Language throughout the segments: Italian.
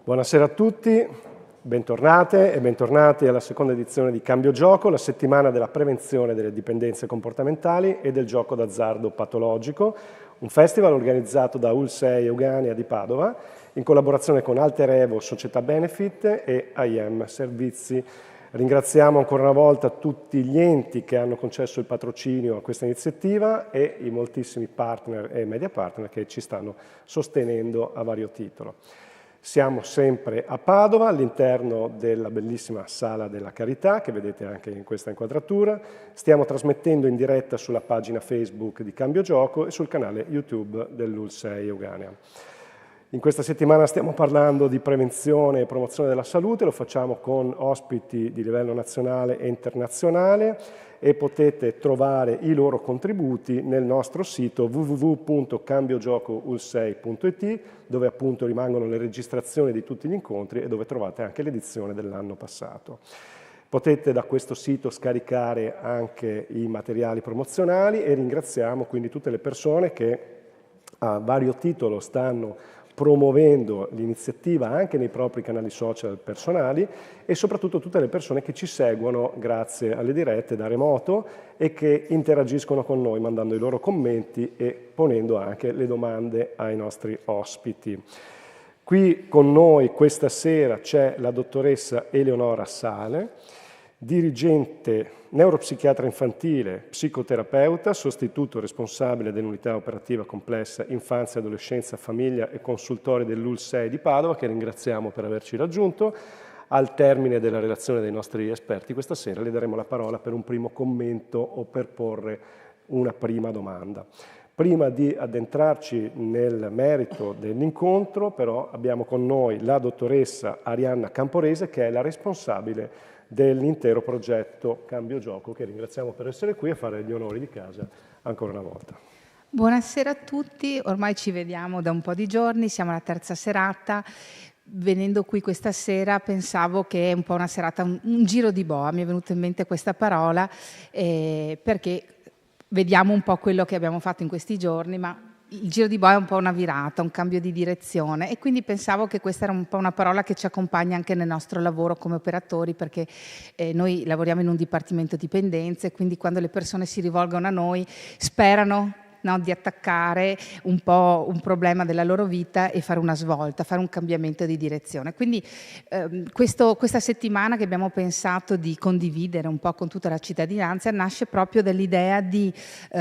Buonasera a tutti, bentornate e bentornati alla seconda edizione di Cambio Gioco, la settimana della prevenzione delle dipendenze comportamentali e del gioco d'azzardo patologico, un festival organizzato da UL6 Eugania di Padova in collaborazione con Alter Evo Società Benefit e IM Servizi. Ringraziamo ancora una volta tutti gli enti che hanno concesso il patrocinio a questa iniziativa e i moltissimi partner e media partner che ci stanno sostenendo a vario titolo. Siamo sempre a Padova, all'interno della bellissima Sala della Carità, che vedete anche in questa inquadratura. Stiamo trasmettendo in diretta sulla pagina Facebook di Cambio Gioco e sul canale YouTube dell'UL6 Eugania. In questa settimana stiamo parlando di prevenzione e promozione della salute, lo facciamo con ospiti di livello nazionale e internazionale e potete trovare i loro contributi nel nostro sito www.cambiogiocul6.it, dove appunto rimangono le registrazioni di tutti gli incontri e dove trovate anche l'edizione dell'anno passato. Potete da questo sito scaricare anche i materiali promozionali e ringraziamo quindi tutte le persone che a vario titolo stanno promuovendo l'iniziativa anche nei propri canali social personali e soprattutto tutte le persone che ci seguono grazie alle dirette da remoto e che interagiscono con noi mandando i loro commenti e ponendo anche le domande ai nostri ospiti. Qui con noi questa sera c'è la dottoressa Eleonora Sale, dirigente neuropsichiatra infantile, psicoterapeuta, sostituto responsabile dell'unità operativa complessa infanzia, adolescenza, famiglia e consultori dell'UL6 di Padova, che ringraziamo per averci raggiunto. Al termine della relazione dei nostri esperti questa sera le daremo la parola per un primo commento o per porre una prima domanda. Prima di addentrarci nel merito dell'incontro, però, abbiamo con noi la dottoressa Arianna Camporese, che è la responsabile dell'intero progetto Cambio Gioco, che ringraziamo per essere qui e fare gli onori di casa ancora una volta. Buonasera a tutti, ormai ci vediamo da un po' di giorni, siamo alla terza serata. Venendo qui questa sera pensavo che è un po' una serata, un giro di boa, mi è venuta in mente questa parola, perché vediamo un po' quello che abbiamo fatto in questi giorni, ma il giro di boa è un po' una virata, un cambio di direzione e quindi pensavo che questa era un po' una parola che ci accompagna anche nel nostro lavoro come operatori, perché noi lavoriamo in un dipartimento dipendenze, quindi quando le persone si rivolgono a noi sperano, no, di attaccare un po' un problema della loro vita e fare una svolta, fare un cambiamento di direzione. Quindi questa settimana che abbiamo pensato di condividere un po' con tutta la cittadinanza nasce proprio dall'idea di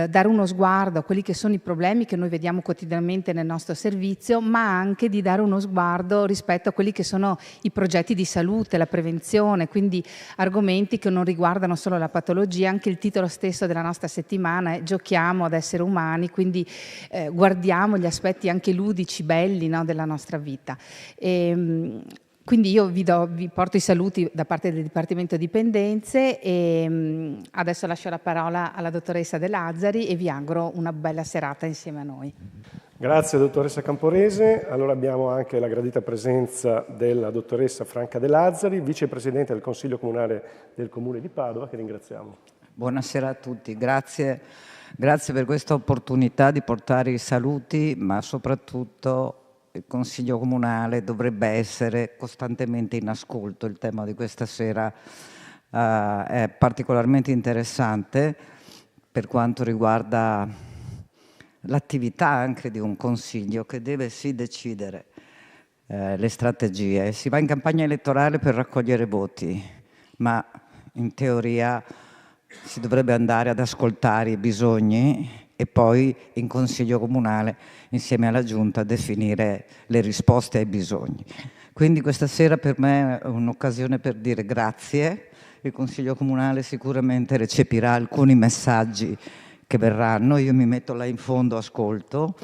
dare uno sguardo a quelli che sono i problemi che noi vediamo quotidianamente nel nostro servizio, ma anche di dare uno sguardo rispetto a quelli che sono i progetti di salute, la prevenzione, quindi argomenti che non riguardano solo la patologia. Anche il titolo stesso della nostra settimana è Giochiamo ad essere umani, quindi guardiamo gli aspetti anche ludici, belli, no, della nostra vita. Quindi io vi porto i saluti da parte del Dipartimento Dipendenze e adesso lascio la parola alla dottoressa De Lazzari e vi auguro una bella serata insieme a noi. Grazie dottoressa Camporese. Allora abbiamo anche la gradita presenza della dottoressa Franca De Lazzari, vicepresidente del Consiglio Comunale del Comune di Padova, che ringraziamo. Buonasera a tutti, grazie per questa opportunità di portare i saluti, ma soprattutto il Consiglio Comunale dovrebbe essere costantemente in ascolto. Il tema di questa sera è particolarmente interessante per quanto riguarda l'attività anche di un Consiglio che deve sì decidere le strategie. Si va in campagna elettorale per raccogliere voti, ma in teoria si dovrebbe andare ad ascoltare i bisogni e poi in Consiglio Comunale, insieme alla Giunta, definire le risposte ai bisogni. Quindi questa sera per me è un'occasione per dire grazie. Il Consiglio Comunale sicuramente recepirà alcuni messaggi che verranno. Io mi metto là in fondo, ascolto.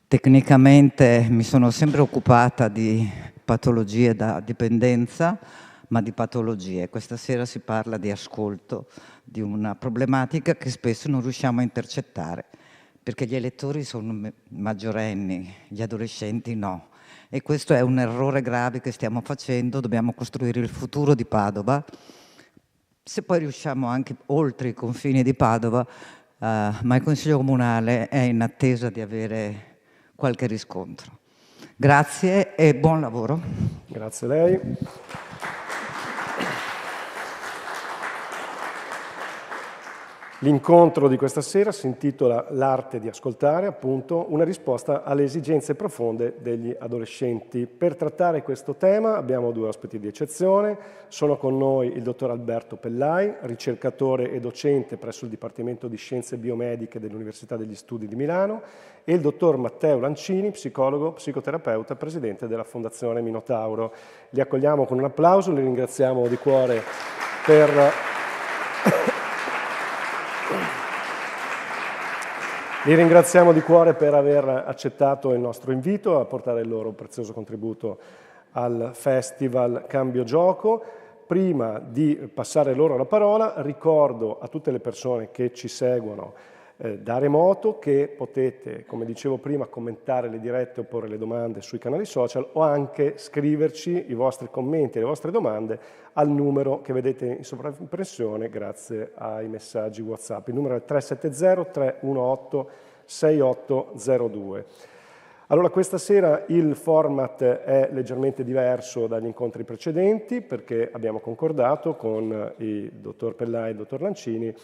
Tecnicamente mi sono sempre occupata di patologie da dipendenza, ma di patologie. Questa sera si parla di ascolto, di una problematica che spesso non riusciamo a intercettare, perché gli elettori sono maggiorenni, gli adolescenti no. E questo è un errore grave che stiamo facendo. Dobbiamo costruire il futuro di Padova. Se poi riusciamo anche oltre i confini di Padova, ma il Consiglio Comunale è in attesa di avere qualche riscontro. Grazie e buon lavoro. Grazie a lei. L'incontro di questa sera si intitola L'arte di ascoltare, appunto, una risposta alle esigenze profonde degli adolescenti. Per trattare questo tema abbiamo due ospiti di eccezione. Sono con noi il dottor Alberto Pellai, ricercatore e docente presso il Dipartimento di Scienze Biomediche dell'Università degli Studi di Milano, e il dottor Matteo Lancini, psicologo, psicoterapeuta, presidente della Fondazione Minotauro. Li accogliamo con un applauso, li ringraziamo di cuore per... Li ringraziamo di cuore per aver accettato il nostro invito a portare il loro prezioso contributo al Festival Cambio Gioco. Prima di passare loro la parola, ricordo a tutte le persone che ci seguono da remoto che potete, come dicevo prima, commentare le dirette o porre le domande sui canali social o anche scriverci i vostri commenti e le vostre domande al numero che vedete in sovraimpressione grazie ai messaggi WhatsApp. Il numero è 370-318-6802. Allora, questa sera il format è leggermente diverso dagli incontri precedenti perché abbiamo concordato con il dottor Pellai e il dottor Lancini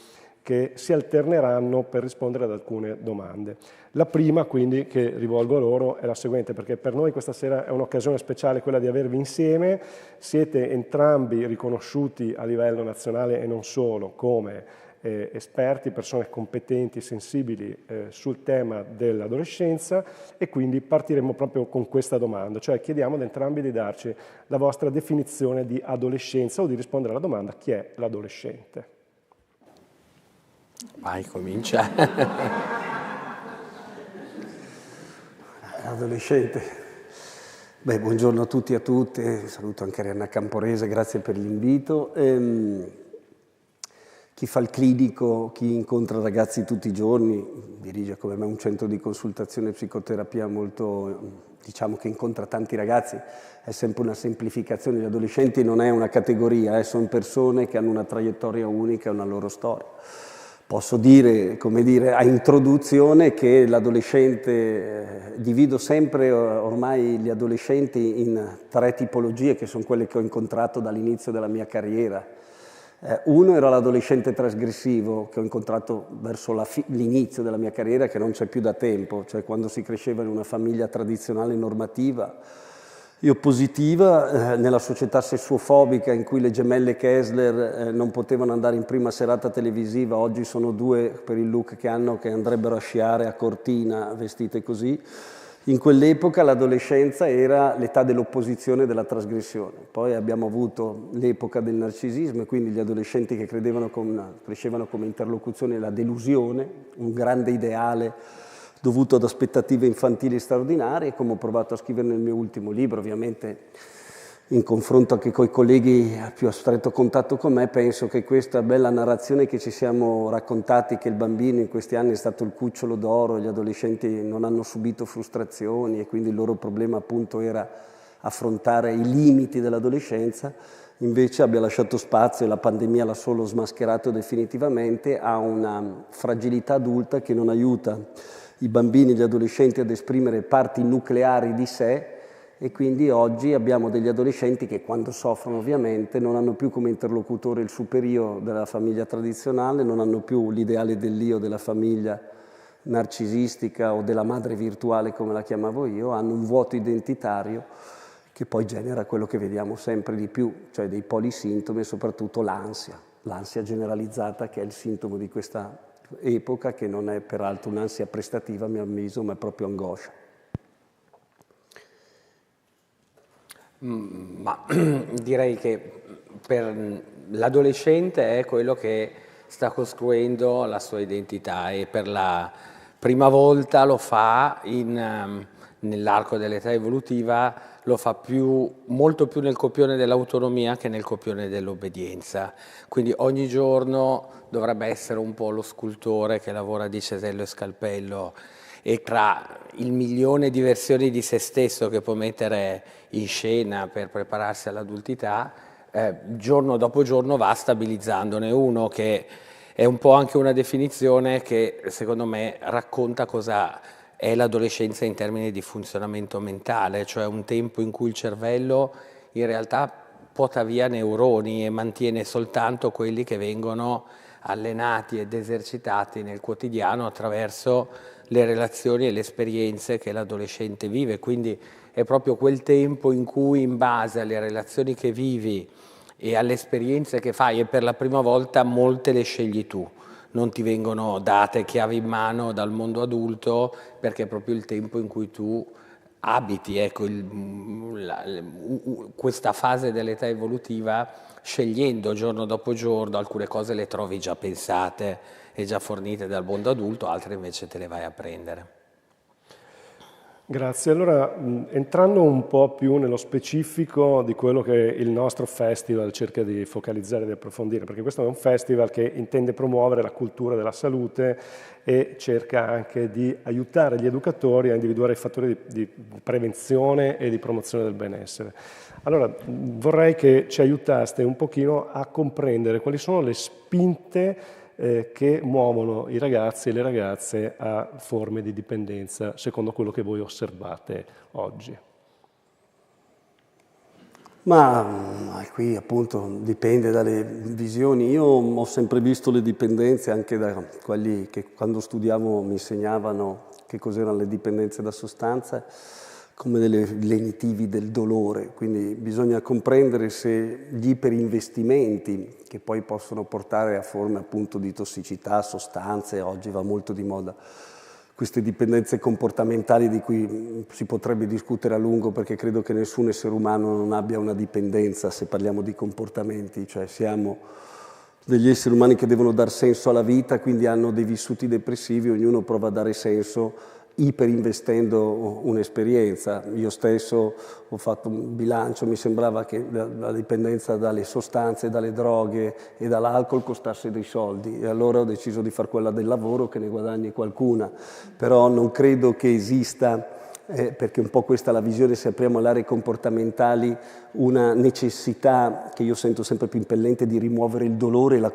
che si alterneranno per rispondere ad alcune domande. La prima, quindi, che rivolgo a loro è la seguente, perché per noi questa sera è un'occasione speciale quella di avervi insieme. Siete entrambi riconosciuti a livello nazionale e non solo come esperti, persone competenti e sensibili sul tema dell'adolescenza, e quindi partiremo proprio con questa domanda, cioè chiediamo ad entrambi di darci la vostra definizione di adolescenza o di rispondere alla domanda chi è l'adolescente. Vai, comincia. Adolescente. Beh, buongiorno a tutti e a tutte, saluto anche Arianna Camporese, grazie per l'invito. Chi fa il clinico, chi incontra ragazzi tutti i giorni, dirige come me un centro di consultazione e psicoterapia molto, diciamo che incontra tanti ragazzi, è sempre una semplificazione. Gli adolescenti non è una categoria, sono persone che hanno una traiettoria unica e una loro storia. Posso dire, come dire, a introduzione che l'adolescente, divido sempre ormai gli adolescenti in tre tipologie che sono quelle che ho incontrato dall'inizio della mia carriera. Uno era l'adolescente trasgressivo che ho incontrato verso l'inizio della mia carriera, che non c'è più da tempo, cioè quando si cresceva in una famiglia tradizionale normativa. Io positiva, nella società sessuofobica in cui le gemelle Kessler non potevano andare in prima serata televisiva, oggi sono due per il look che hanno che andrebbero a sciare a Cortina vestite così. In quell'epoca l'adolescenza era l'età dell'opposizione e della trasgressione. Poi abbiamo avuto l'epoca del narcisismo e quindi gli adolescenti che crescevano come interlocuzione la delusione, un grande ideale dovuto ad aspettative infantili straordinarie, come ho provato a scrivere nel mio ultimo libro, ovviamente in confronto anche con i colleghi a più stretto contatto con me, penso che questa bella narrazione che ci siamo raccontati, che il bambino in questi anni è stato il cucciolo d'oro, gli adolescenti non hanno subito frustrazioni e quindi il loro problema appunto era affrontare i limiti dell'adolescenza, invece abbia lasciato spazio, e la pandemia l'ha solo smascherato definitivamente, a una fragilità adulta che non aiuta i bambini e gli adolescenti ad esprimere parti nucleari di sé, e quindi oggi abbiamo degli adolescenti che, quando soffrono ovviamente, non hanno più come interlocutore il superio della famiglia tradizionale, non hanno più l'ideale dell'io della famiglia narcisistica o della madre virtuale, come la chiamavo io, hanno un vuoto identitario che poi genera quello che vediamo sempre di più, cioè dei polisintomi e soprattutto l'ansia generalizzata, che è il sintomo di questa epoca, che non è peraltro un'ansia prestativa a mio avviso, ma è proprio angoscia. Ma direi che per l'adolescente è quello che sta costruendo la sua identità, e per la prima volta lo fa nell'arco dell'età evolutiva, lo fa molto più nel copione dell'autonomia che nel copione dell'obbedienza. Quindi ogni giorno dovrebbe essere un po' lo scultore che lavora di cesello e scalpello, e tra il milione di versioni di se stesso che può mettere in scena per prepararsi all'adultità, giorno dopo giorno va stabilizzandone uno, che è un po' anche una definizione che secondo me racconta cosa è l'adolescenza in termini di funzionamento mentale, cioè un tempo in cui il cervello in realtà pota via neuroni e mantiene soltanto quelli che vengono allenati ed esercitati nel quotidiano attraverso le relazioni e le esperienze che l'adolescente vive. Quindi è proprio quel tempo in cui, in base alle relazioni che vivi e alle esperienze che fai, e per la prima volta molte le scegli tu, non ti vengono date chiavi in mano dal mondo adulto, perché è proprio il tempo in cui tu abiti, ecco, questa fase dell'età evolutiva, scegliendo giorno dopo giorno. Alcune cose le trovi già pensate e già fornite dal mondo adulto, altre invece te le vai a prendere. Grazie. Allora, entrando un po' più nello specifico di quello che il nostro festival cerca di focalizzare e di approfondire, perché questo è un festival che intende promuovere la cultura della salute e cerca anche di aiutare gli educatori a individuare i fattori di prevenzione e di promozione del benessere. Allora, vorrei che ci aiutaste un pochino a comprendere quali sono le spinte che muovono i ragazzi e le ragazze a forme di dipendenza, secondo quello che voi osservate oggi. Ma qui appunto dipende dalle visioni. Io ho sempre visto le dipendenze anche da quelli che quando studiavo mi insegnavano che cos'erano le dipendenze da sostanze, come delle lenitivi del dolore, quindi bisogna comprendere se gli iperinvestimenti, che poi possono portare a forme appunto di tossicità, sostanze, oggi va molto di moda, queste dipendenze comportamentali di cui si potrebbe discutere a lungo, perché credo che nessun essere umano non abbia una dipendenza se parliamo di comportamenti, cioè siamo degli esseri umani che devono dar senso alla vita, quindi hanno dei vissuti depressivi, ognuno prova a dare senso iperinvestendo un'esperienza. Io stesso ho fatto un bilancio, mi sembrava che la dipendenza dalle sostanze, dalle droghe e dall'alcol costasse dei soldi, e allora ho deciso di fare quella del lavoro, che ne guadagni qualcuna. Però non credo che esista, perché un po' questa è la visione, se apriamo le aree comportamentali, una necessità che io sento sempre più impellente di rimuovere il dolore e la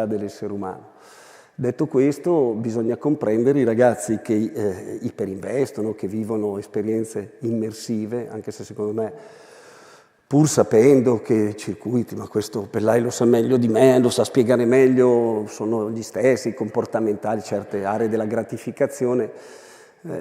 dell'essere umano. Detto questo, bisogna comprendere i ragazzi che iperinvestono, che vivono esperienze immersive, anche se secondo me, pur sapendo che circuiti, ma questo Pellai lo sa meglio di me, lo sa spiegare meglio, sono gli stessi comportamentali, certe aree della gratificazione,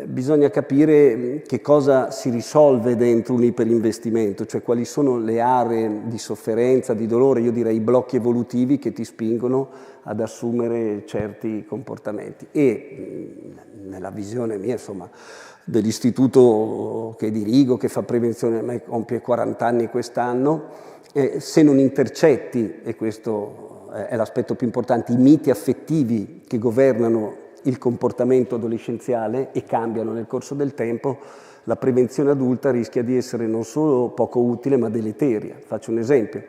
bisogna capire che cosa si risolve dentro un iperinvestimento, cioè quali sono le aree di sofferenza, di dolore, io direi i blocchi evolutivi che ti spingono ad assumere certi comportamenti. E nella visione mia, insomma, dell'istituto che dirigo, che fa prevenzione, a me compie 40 anni quest'anno, se non intercetti, e questo è l'aspetto più importante, i miti affettivi che governano il comportamento adolescenziale e cambiano nel corso del tempo, la prevenzione adulta rischia di essere non solo poco utile ma deleteria. Faccio un esempio.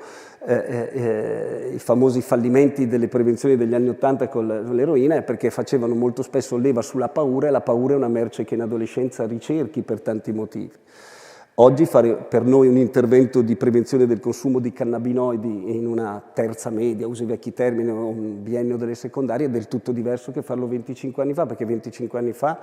I famosi fallimenti delle prevenzioni degli anni '80 con l'eroina è perché facevano molto spesso leva sulla paura, e la paura è una merce che in adolescenza ricerchi per tanti motivi. Oggi fare per noi un intervento di prevenzione del consumo di cannabinoidi in una terza media, uso i vecchi termini, un biennio delle secondarie, è del tutto diverso che farlo 25 anni fa, perché 25 anni fa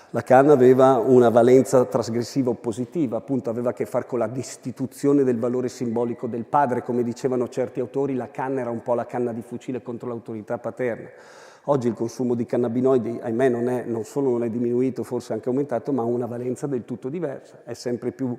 la canna aveva una valenza trasgressiva o positiva, appunto aveva a che fare con la destituzione del valore simbolico del padre, come dicevano certi autori, la canna era un po' la canna di fucile contro l'autorità paterna. Oggi il consumo di cannabinoidi, ahimè, non solo non è diminuito, forse anche aumentato, ma ha una valenza del tutto diversa. È sempre più,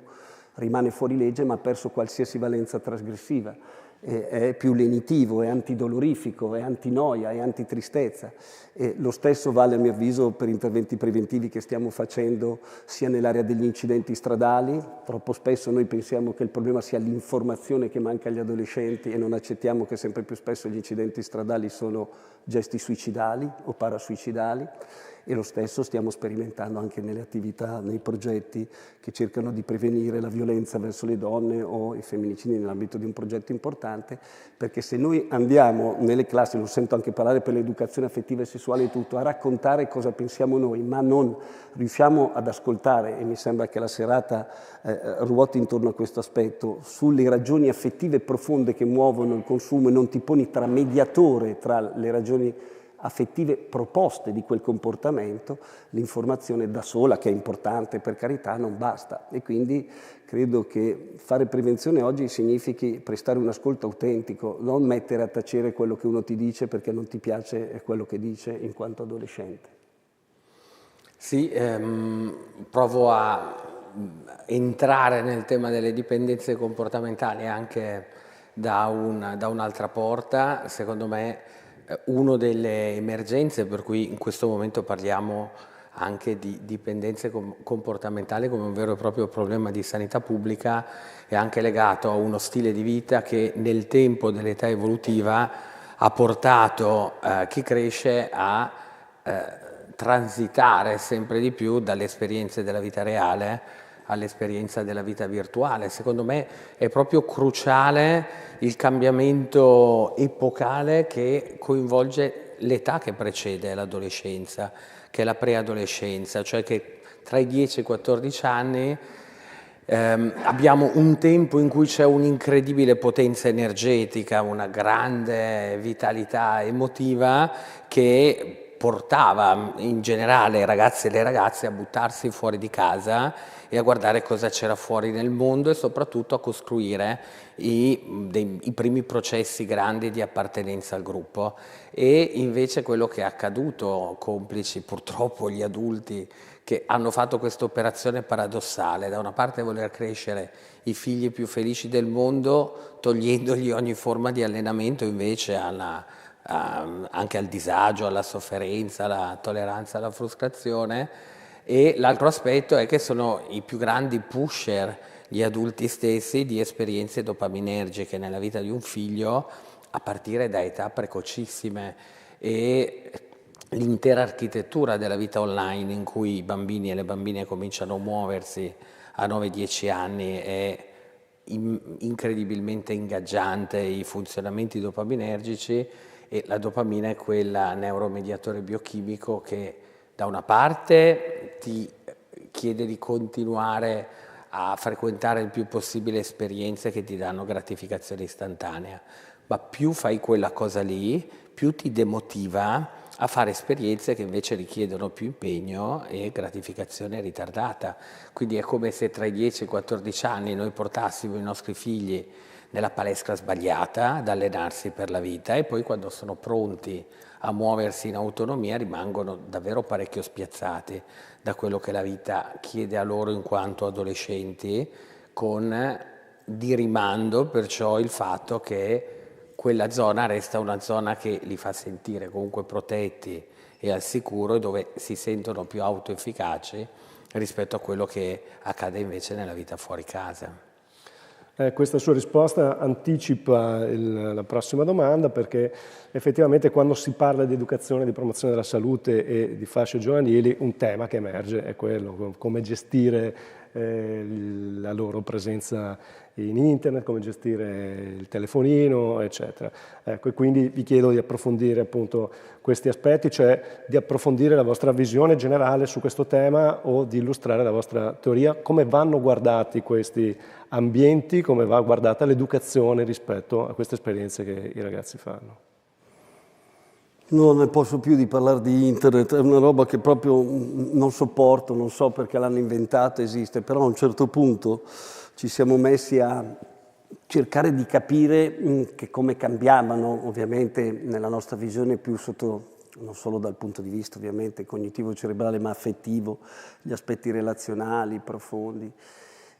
rimane fuori legge, ma ha perso qualsiasi valenza trasgressiva. È più lenitivo, è antidolorifico, è antinoia, è antitristezza. E lo stesso vale, a mio avviso, per interventi preventivi che stiamo facendo sia nell'area degli incidenti stradali. Troppo spesso noi pensiamo che il problema sia l'informazione che manca agli adolescenti e non accettiamo che sempre più spesso gli incidenti stradali sono gesti suicidali o parasuicidali. E lo stesso stiamo sperimentando anche nelle attività, nei progetti che cercano di prevenire la violenza verso le donne o i femminicidi nell'ambito di un progetto importante, perché se noi andiamo nelle classi, lo sento anche parlare per l'educazione affettiva e sessuale e tutto, a raccontare cosa pensiamo noi, ma non riusciamo ad ascoltare, e mi sembra che la serata ruoti intorno a questo aspetto, sulle ragioni affettive profonde che muovono il consumo e non ti poni tra mediatore tra le ragioni affettive proposte di quel comportamento, l'informazione da sola, che è importante per carità, non basta. E quindi credo che fare prevenzione oggi significhi prestare un ascolto autentico, non mettere a tacere quello che uno ti dice perché non ti piace quello che dice in quanto adolescente. Sì, provo a entrare nel tema delle dipendenze comportamentali anche da un'altra porta. Secondo me una delle emergenze per cui in questo momento parliamo anche di dipendenze comportamentali come un vero e proprio problema di sanità pubblica è anche legato a uno stile di vita che nel tempo dell'età evolutiva ha portato chi cresce a transitare sempre di più dalle esperienze della vita reale all'esperienza della vita virtuale. Secondo me è proprio cruciale il cambiamento epocale che coinvolge l'età che precede l'adolescenza, che è la preadolescenza, cioè che tra i 10 e i 14 anni abbiamo un tempo in cui c'è un'incredibile potenza energetica, una grande vitalità emotiva che portava in generale i ragazzi e le ragazze a buttarsi fuori di casa e a guardare cosa c'era fuori nel mondo e soprattutto a costruire i primi processi grandi di appartenenza al gruppo. E invece quello che è accaduto, complici purtroppo gli adulti che hanno fatto questa operazione paradossale, da una parte voler crescere i figli più felici del mondo, togliendogli ogni forma di allenamento invece anche al disagio, alla sofferenza, alla tolleranza alla frustrazione. E l'altro aspetto è che sono i più grandi pusher, gli adulti stessi, di esperienze dopaminergiche nella vita di un figlio a partire da età precocissime, e l'intera architettura della vita online in cui i bambini e le bambine cominciano a muoversi a 9-10 anni è incredibilmente ingaggiante, i funzionamenti dopaminergici, e la dopamina è quel neuromediatore biochimico che da una parte ti chiede di continuare a frequentare il più possibile esperienze che ti danno gratificazione istantanea, ma più fai quella cosa lì, più ti demotiva a fare esperienze che invece richiedono più impegno e gratificazione ritardata. Quindi è come se tra i 10 e i 14 anni noi portassimo i nostri figli nella palestra sbagliata ad allenarsi per la vita e poi quando sono pronti a muoversi in autonomia rimangono davvero parecchio spiazzati da quello che la vita chiede a loro in quanto adolescenti, con di rimando perciò il fatto che quella zona resta una zona che li fa sentire comunque protetti e al sicuro, dove si sentono più autoefficaci rispetto a quello che accade invece nella vita fuori casa. Questa sua risposta anticipa la prossima domanda, perché effettivamente quando si parla di educazione, di promozione della salute e di fasce giovanili, un tema che emerge è quello, come gestire la loro presenza in internet, come gestire il telefonino, eccetera. Ecco, e quindi vi chiedo di approfondire appunto questi aspetti, cioè di approfondire la vostra visione generale su questo tema o di illustrare la vostra teoria, come vanno guardati questi ambienti, come va guardata l'educazione rispetto a queste esperienze che i ragazzi fanno. Non ne posso più di parlare di internet, è una roba che proprio non sopporto, non so perché l'hanno inventato, esiste, però a un certo punto ci siamo messi a cercare di capire che come cambiavano, ovviamente nella nostra visione più sotto, non solo dal punto di vista ovviamente cognitivo-cerebrale, ma affettivo, gli aspetti relazionali profondi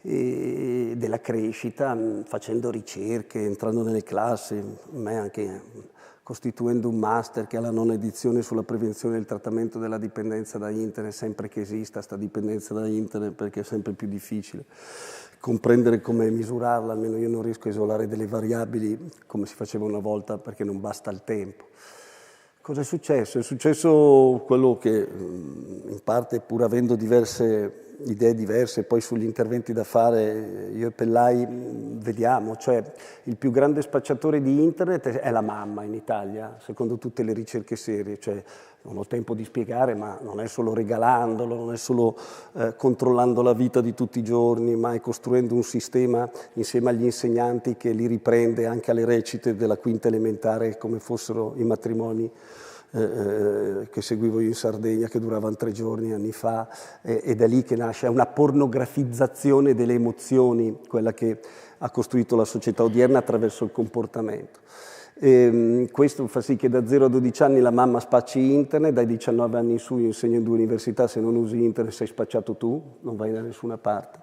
e della crescita, facendo ricerche, entrando nelle classi, a me anche costituendo un master che ha la nona edizione sulla prevenzione e il trattamento della dipendenza da internet, sempre che esista sta dipendenza da internet, perché è sempre più difficile comprendere come misurarla, almeno io non riesco a isolare delle variabili come si faceva una volta perché non basta il tempo. Cosa è successo? È successo quello che in parte, pur avendo idee diverse, poi sugli interventi da fare io e Pellai vediamo, cioè il più grande spacciatore di internet è la mamma in Italia, secondo tutte le ricerche serie, cioè non ho tempo di spiegare, ma non è solo regalandolo, non è solo controllando la vita di tutti i giorni, ma è costruendo un sistema insieme agli insegnanti che li riprende anche alle recite della quinta elementare come fossero i matrimoni che seguivo io in Sardegna, che duravano 3 giorni anni fa, ed è lì che nasce una pornografizzazione delle emozioni, quella che ha costruito la società odierna attraverso il comportamento. Questo fa sì che da 0 a 12 anni la mamma spacci internet, dai 19 anni in su io insegno in 2 università, se non usi internet sei spacciato tu, non vai da nessuna parte.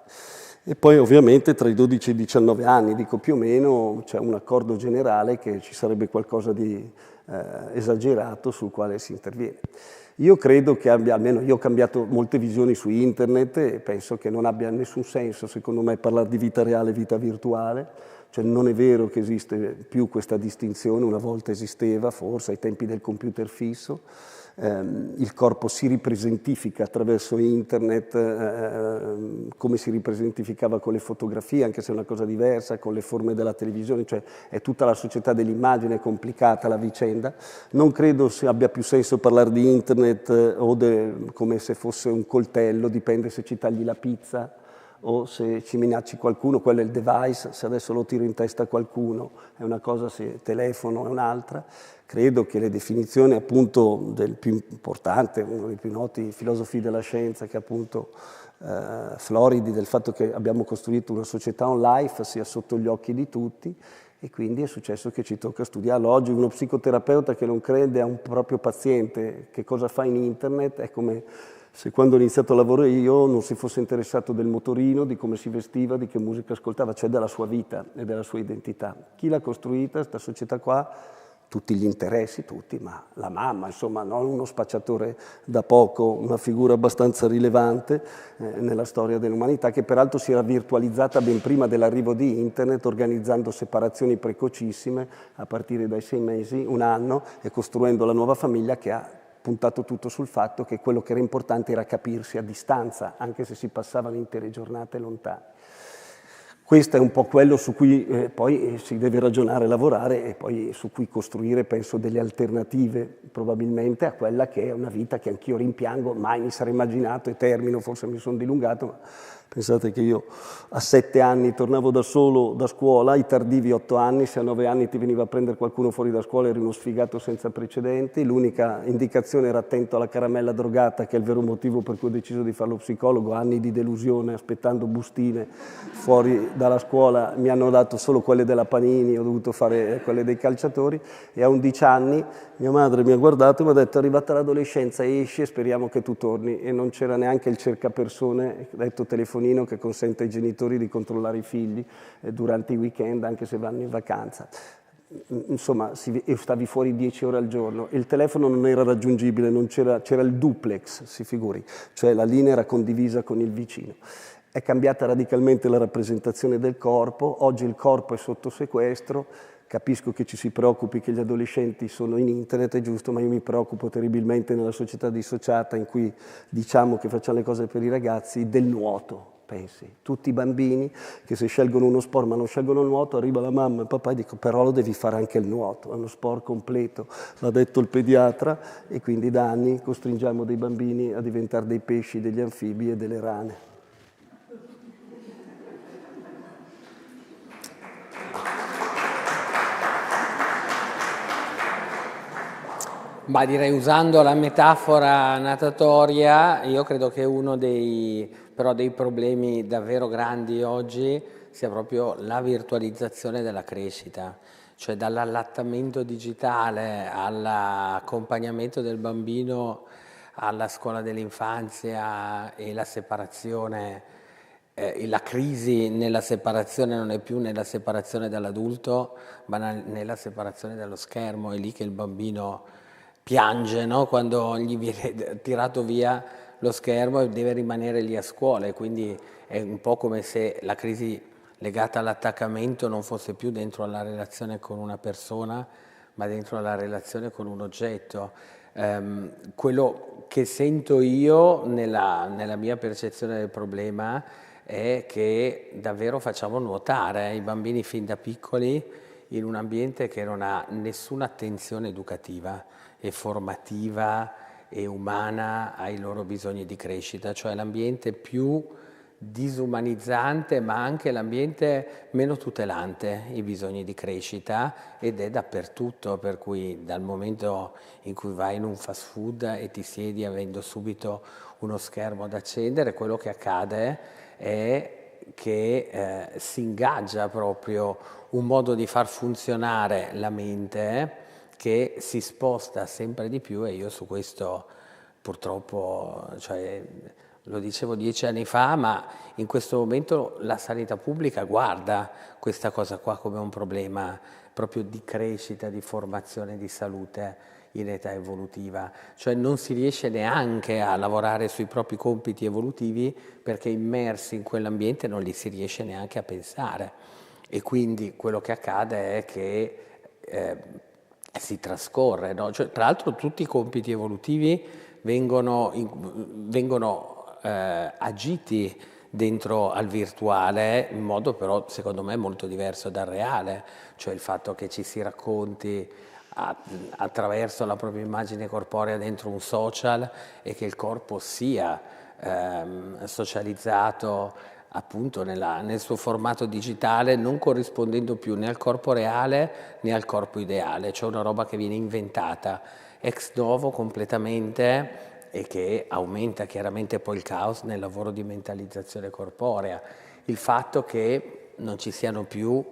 E poi ovviamente tra i 12 e i 19 anni, dico più o meno, c'è un accordo generale che ci sarebbe qualcosa di esagerato sul quale si interviene. Io credo che almeno io ho cambiato molte visioni su internet e penso che non abbia nessun senso, secondo me, parlare di vita reale e vita virtuale. Cioè non è vero che esiste più questa distinzione, una volta esisteva, forse ai tempi del computer fisso. Il corpo si ripresentifica attraverso internet come si ripresentificava con le fotografie, anche se è una cosa diversa, con le forme della televisione, cioè è tutta la società dell'immagine, è complicata la vicenda. Non credo abbia più senso parlare di internet come se fosse un coltello, dipende se ci tagli la pizza o se ci minacci qualcuno, quello è il device, se adesso lo tiro in testa a qualcuno è una cosa, se telefono è un'altra. Credo che le definizioni appunto del più importante, uno dei più noti filosofi della scienza, che è appunto Floridi, del fatto che abbiamo costruito una società on life, sia sotto gli occhi di tutti, e quindi è successo che ci tocca studiarlo. Oggi uno psicoterapeuta che non crede a un proprio paziente che cosa fa in internet è come se quando ho iniziato a lavorare io non si fosse interessato del motorino, di come si vestiva, di che musica ascoltava, cioè della sua vita e della sua identità. Chi l'ha costruita, questa società qua? Tutti gli interessi, tutti, ma la mamma, insomma, non uno spacciatore da poco, una figura abbastanza rilevante nella storia dell'umanità, che peraltro si era virtualizzata ben prima dell'arrivo di internet, organizzando separazioni precocissime a partire dai 6 mesi, 1 anno, e costruendo la nuova famiglia che ha puntato tutto sul fatto che quello che era importante era capirsi a distanza, anche se si passavano intere giornate lontane. Questo è un po' quello su cui poi si deve ragionare, lavorare e poi su cui costruire, penso, delle alternative probabilmente a quella che è una vita che anch'io rimpiango, mai mi sarei immaginato, e termino, forse mi sono dilungato, ma pensate che io a 7 anni tornavo da solo da scuola, ai tardivi 8 anni, se a 9 anni ti veniva a prendere qualcuno fuori da scuola eri uno sfigato senza precedenti, l'unica indicazione era attento alla caramella drogata, che è il vero motivo per cui ho deciso di fare lo psicologo, anni di delusione, aspettando bustine fuori dalla scuola, mi hanno dato solo quelle della Panini, ho dovuto fare quelle dei calciatori, e a 11 anni mia madre mi ha guardato e mi ha detto: è arrivata l'adolescenza, esci e speriamo che tu torni, e non c'era neanche il cercapersone, detto telefonino, che consente ai genitori di controllare i figli durante i weekend anche se vanno in vacanza. Insomma, stavi fuori 10 ore al giorno, il telefono non era raggiungibile, c'era il duplex, si figuri, cioè la linea era condivisa con il vicino. È cambiata radicalmente la rappresentazione del corpo, oggi il corpo è sotto sequestro, capisco che ci si preoccupi che gli adolescenti sono in internet, è giusto, ma io mi preoccupo terribilmente nella società dissociata in cui diciamo che facciamo le cose per i ragazzi, del nuoto. Pensi, tutti i bambini che se scelgono uno sport ma non scelgono il nuoto, arriva la mamma e il papà e dico però lo devi fare anche il nuoto, è uno sport completo, l'ha detto il pediatra, e quindi da anni costringiamo dei bambini a diventare dei pesci, degli anfibi e delle rane. Ma direi, usando la metafora natatoria, io credo che uno dei problemi davvero grandi oggi sia proprio la virtualizzazione della crescita, cioè dall'allattamento digitale all'accompagnamento del bambino alla scuola dell'infanzia e la separazione. La crisi nella separazione non è più nella separazione dall'adulto, ma nella separazione dallo schermo. È lì che il bambino piange, no? Quando gli viene tirato via lo schermo e deve rimanere lì a scuola, e quindi è un po' come se la crisi legata all'attaccamento non fosse più dentro alla relazione con una persona, ma dentro alla relazione con un oggetto. Quello che sento io nella mia percezione del problema è che davvero facciamo nuotare i bambini fin da piccoli in un ambiente che non ha nessuna attenzione educativa e formativa e umana ai loro bisogni di crescita, cioè l'ambiente più disumanizzante ma anche l'ambiente meno tutelante i bisogni di crescita, ed è dappertutto, per cui dal momento in cui vai in un fast food e ti siedi avendo subito uno schermo da accendere, quello che accade è che si ingaggia proprio un modo di far funzionare la mente che si sposta sempre di più, e io su questo purtroppo, cioè, lo dicevo 10 anni fa, ma in questo momento la sanità pubblica guarda questa cosa qua come un problema proprio di crescita, di formazione, di salute in età evolutiva, cioè non si riesce neanche a lavorare sui propri compiti evolutivi perché immersi in quell'ambiente non li si riesce neanche a pensare, e quindi quello che accade è che si trascorre, no? Cioè, tra l'altro tutti i compiti evolutivi vengono agiti dentro al virtuale in modo però secondo me molto diverso dal reale, cioè il fatto che ci si racconti attraverso la propria immagine corporea dentro un social e che il corpo sia socializzato appunto nel suo formato digitale, non corrispondendo più né al corpo reale né al corpo ideale, cioè una roba che viene inventata ex novo completamente e che aumenta chiaramente poi il caos nel lavoro di mentalizzazione corporea. Il fatto che non ci siano più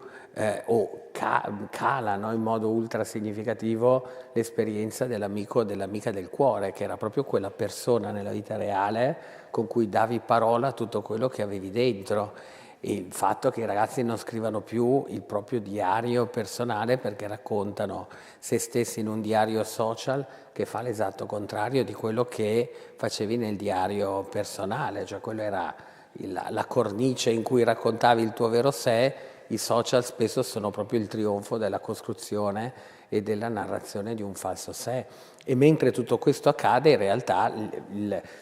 calano in modo ultra significativo l'esperienza dell'amico o dell'amica del cuore, che era proprio quella persona nella vita reale con cui davi parola a tutto quello che avevi dentro. E il fatto che i ragazzi non scrivano più il proprio diario personale perché raccontano se stessi in un diario social che fa l'esatto contrario di quello che facevi nel diario personale, cioè quello era la cornice in cui raccontavi il tuo vero sé. I social spesso sono proprio il trionfo della costruzione e della narrazione di un falso sé. E mentre tutto questo accade, in realtà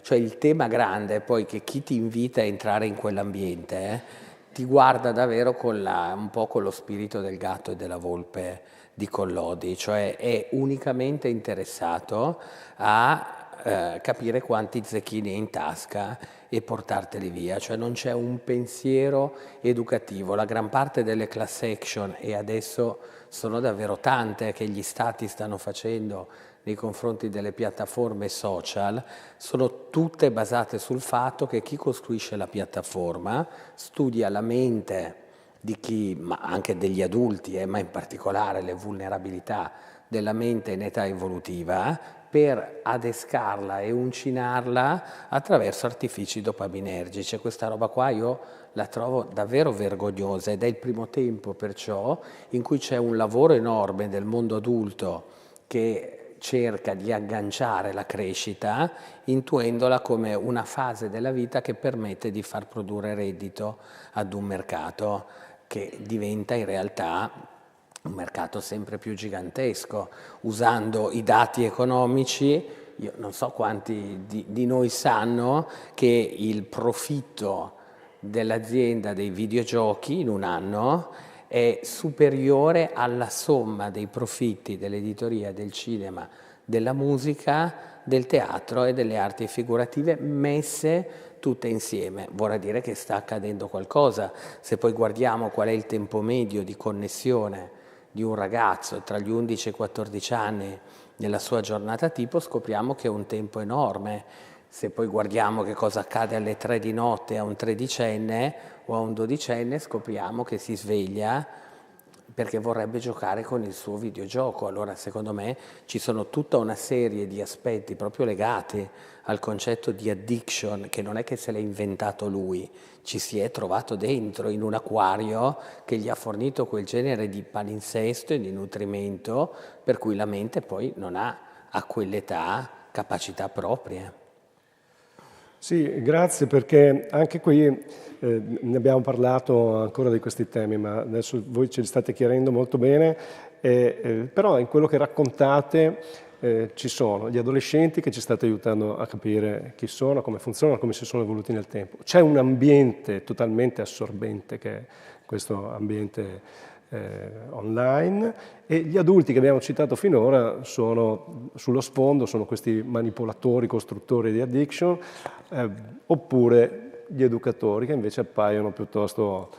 cioè il tema grande è poi che chi ti invita a entrare in quell'ambiente ti guarda davvero un po' con lo spirito del gatto e della volpe di Collodi, cioè è unicamente interessato a capire quanti zecchini hai in tasca e portarteli via, cioè non c'è un pensiero educativo. La gran parte delle class action, e adesso sono davvero tante che gli stati stanno facendo nei confronti delle piattaforme social, sono tutte basate sul fatto che chi costruisce la piattaforma studia la mente di chi, ma anche degli adulti, ma in particolare le vulnerabilità della mente in età evolutiva, per adescarla e uncinarla attraverso artifici dopaminergici. Questa roba qua io la trovo davvero vergognosa, ed è il primo tempo perciò in cui c'è un lavoro enorme del mondo adulto che cerca di agganciare la crescita intuendola come una fase della vita che permette di far produrre reddito ad un mercato che diventa in realtà un mercato sempre più gigantesco, usando i dati economici. Io non so quanti di noi sanno che il profitto dell'azienda dei videogiochi in un anno è superiore alla somma dei profitti dell'editoria, del cinema, della musica, del teatro e delle arti figurative messe tutte insieme. Vorrà dire che sta accadendo qualcosa. Se poi guardiamo qual è il tempo medio di connessione di un ragazzo tra gli 11 e i 14 anni nella sua giornata tipo, scopriamo che è un tempo enorme. Se poi guardiamo che cosa accade alle 3 di notte a un 13enne o a un 12enne, scopriamo che si sveglia perché vorrebbe giocare con il suo videogioco. Allora, secondo me, ci sono tutta una serie di aspetti proprio legati al concetto di addiction, che non è che se l'è inventato lui, ci si è trovato dentro in un acquario che gli ha fornito quel genere di palinsesto e di nutrimento per cui la mente poi non ha a quell'età capacità proprie. Sì, grazie, perché anche qui ne abbiamo parlato ancora di questi temi, ma adesso voi ce li state chiarendo molto bene, però in quello che raccontate ci sono gli adolescenti che ci state aiutando a capire chi sono, come funzionano, come si sono evoluti nel tempo. C'è un ambiente totalmente assorbente che è questo ambiente online, e gli adulti che abbiamo citato finora sono sullo sfondo, sono questi manipolatori, costruttori di addiction, oppure gli educatori che invece appaiono piuttosto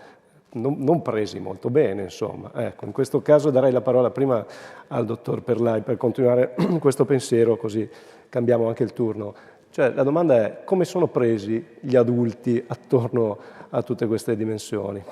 non presi molto bene, insomma. Ecco, in questo caso darei la parola prima al dottor Perlai per continuare questo pensiero, così cambiamo anche il turno. Cioè, la domanda è: come sono presi gli adulti attorno a tutte queste dimensioni?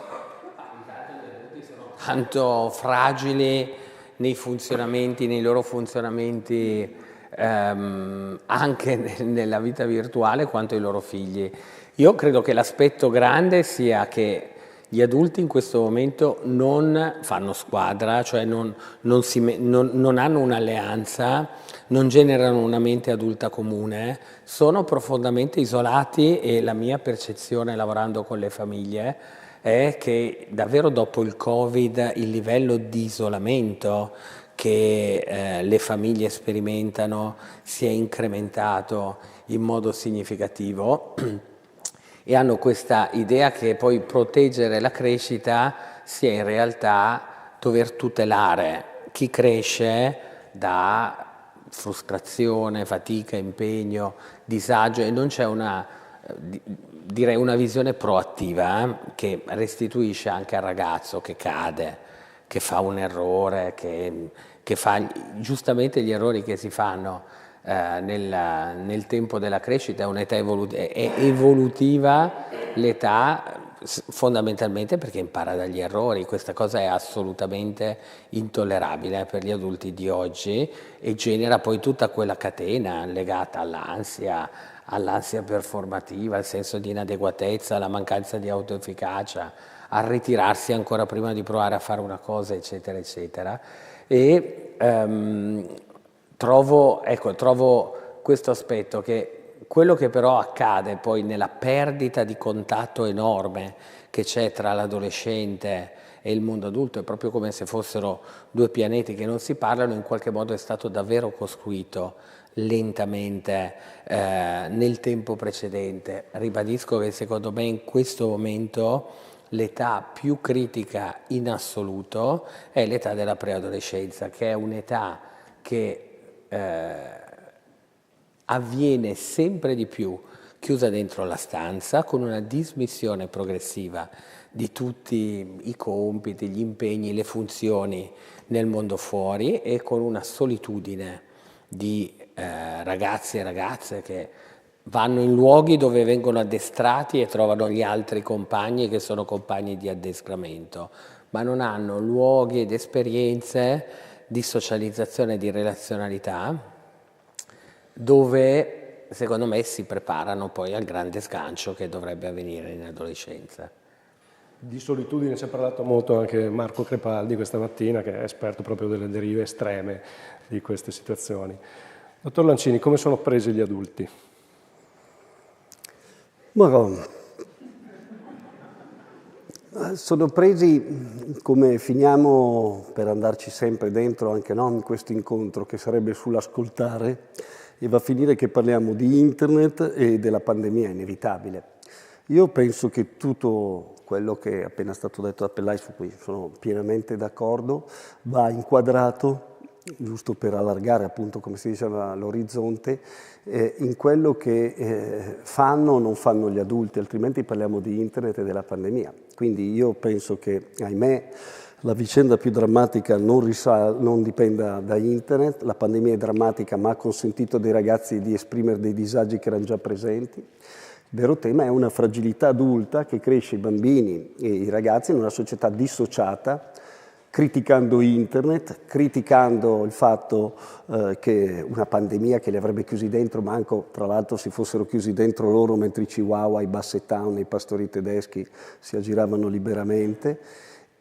Tanto fragili nei funzionamenti, nei loro funzionamenti anche nella vita virtuale, quanto i loro figli. Io credo che l'aspetto grande sia che gli adulti in questo momento non fanno squadra, cioè non hanno un'alleanza, non generano una mente adulta comune, sono profondamente isolati, e la mia percezione lavorando con le famiglie è che davvero dopo il Covid il livello di isolamento che le famiglie sperimentano si è incrementato in modo significativo e hanno questa idea che poi proteggere la crescita sia in realtà dover tutelare chi cresce da frustrazione, fatica, impegno, disagio, e non c'è direi una visione proattiva che restituisce anche al ragazzo che cade, che fa un errore, che fa giustamente gli errori che si fanno nel tempo della crescita. È un'età evolutiva l'età, fondamentalmente perché impara dagli errori. Questa cosa è assolutamente intollerabile per gli adulti di oggi e genera poi tutta quella catena legata all'ansia performativa, al senso di inadeguatezza, alla mancanza di autoefficacia, a ritirarsi ancora prima di provare a fare una cosa, eccetera, eccetera. E trovo questo aspetto, che quello che però accade poi nella perdita di contatto enorme che c'è tra l'adolescente e il mondo adulto, è proprio come se fossero due pianeti che non si parlano, in qualche modo è stato davvero costruito lentamente nel tempo precedente. Ribadisco che secondo me in questo momento l'età più critica in assoluto è l'età della preadolescenza, che è un'età che avviene sempre di più chiusa dentro la stanza, con una dismissione progressiva di tutti i compiti, gli impegni, le funzioni nel mondo fuori, e con una solitudine di ragazzi e ragazze che vanno in luoghi dove vengono addestrati e trovano gli altri compagni che sono compagni di addestramento, ma non hanno luoghi ed esperienze di socializzazione e di relazionalità dove, secondo me, si preparano poi al grande sgancio che dovrebbe avvenire in adolescenza. Di solitudine ci ha parlato molto anche Marco Crepaldi questa mattina, che è esperto proprio delle derive estreme di queste situazioni. Dottor Lancini, come sono presi gli adulti? Sono presi, come finiamo per andarci sempre dentro, anche no, in questo incontro che sarebbe sull'ascoltare, e va a finire che parliamo di internet e della pandemia, è inevitabile. Io penso che tutto quello che è appena stato detto da Pellai, su cui sono pienamente d'accordo, va inquadrato, giusto per allargare appunto, come si diceva, l'orizzonte, in quello che fanno o non fanno gli adulti, altrimenti parliamo di internet e della pandemia. Quindi io penso che, ahimè, la vicenda più drammatica non dipenda da internet, la pandemia è drammatica ma ha consentito dei ragazzi di esprimere dei disagi che erano già presenti. Il vero tema è una fragilità adulta che cresce i bambini e i ragazzi in una società dissociata, criticando internet, criticando il fatto che una pandemia che li avrebbe chiusi dentro, manco tra l'altro si fossero chiusi dentro loro mentre i chihuahua, i basset town, i pastori tedeschi si aggiravano liberamente,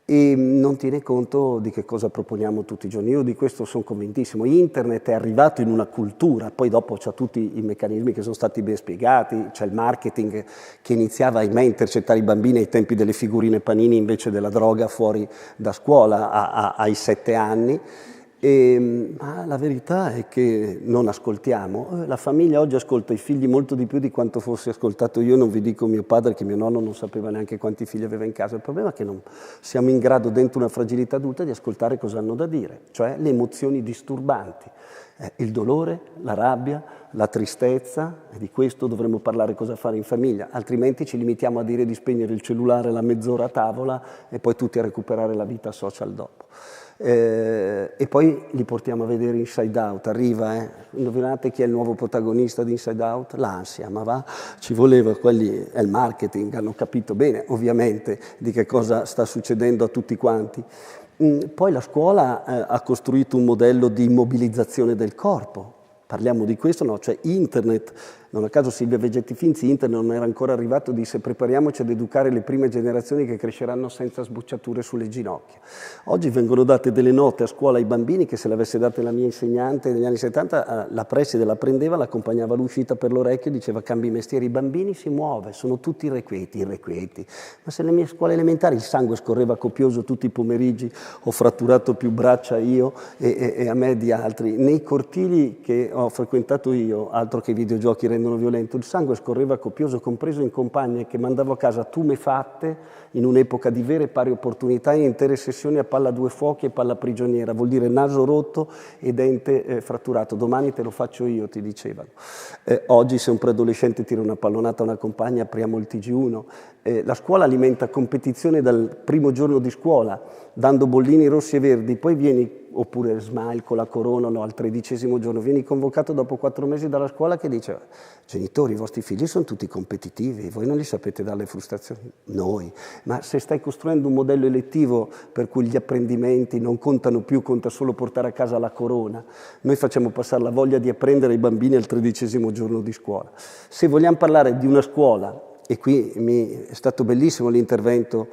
e non tiene conto di che cosa proponiamo tutti i giorni. Io di questo sono convintissimo. Internet è arrivato in una cultura, poi dopo c'ha tutti i meccanismi che sono stati ben spiegati, c'è il marketing che iniziava a intercettare i bambini ai tempi delle figurine panini invece della droga fuori da scuola ai 7 anni. Ma la verità è che non ascoltiamo. La famiglia oggi ascolta i figli molto di più di quanto fossi ascoltato io. Non vi dico mio padre, che mio nonno non sapeva neanche quanti figli aveva in casa. Il problema è che non siamo in grado, dentro una fragilità adulta, di ascoltare cosa hanno da dire, cioè le emozioni disturbanti, il dolore, la rabbia, la tristezza, e di questo dovremmo parlare, cosa fare in famiglia, altrimenti ci limitiamo a dire di spegnere il cellulare la mezz'ora a tavola e poi tutti a recuperare la vita social dopo. E poi li portiamo a vedere Inside Out, arriva, indovinate chi è il nuovo protagonista di Inside Out? L'ansia, ma va, ci voleva, quelli è il marketing, hanno capito bene ovviamente di che cosa sta succedendo a tutti quanti. Poi la scuola ha costruito un modello di immobilizzazione del corpo. Parliamo di questo, no? Cioè internet, non a caso Silvia Vegetti Finzi, internet non era ancora arrivato, disse prepariamoci ad educare le prime generazioni che cresceranno senza sbucciature sulle ginocchia. Oggi vengono date delle note a scuola ai bambini che se le avesse date la mia insegnante negli anni 70, la preside la prendeva, l'accompagnava all'uscita per l'orecchio e diceva cambi mestiere, i bambini si muove, sono tutti irrequieti. Ma se nelle mie scuole elementari il sangue scorreva copioso tutti i pomeriggi, ho fratturato più braccia io e a me di altri, nei cortili che ho frequentato io, altro che i videogiochi rendono violento, il sangue scorreva copioso, compreso in compagne che mandavo a casa tumefatte in un'epoca di vere e pari opportunità, in intere sessioni a palla a due fuochi e palla prigioniera, vuol dire naso rotto e dente fratturato, domani te lo faccio io, ti dicevano. Oggi se un preadolescente tira una pallonata a una compagna apriamo il TG1. La scuola alimenta competizione dal primo giorno di scuola, dando bollini rossi e verdi, poi vieni, oppure Smile con la corona, no, al 13° giorno, vieni convocato dopo 4 mesi dalla scuola che dice genitori, i vostri figli sono tutti competitivi, voi non li sapete dare le frustrazioni? Noi. Ma se stai costruendo un modello elettivo per cui gli apprendimenti non contano più, conta solo portare a casa la corona, noi facciamo passare la voglia di apprendere ai bambini al 13° giorno di scuola. Se vogliamo parlare di una scuola, e qui è stato bellissimo l'intervento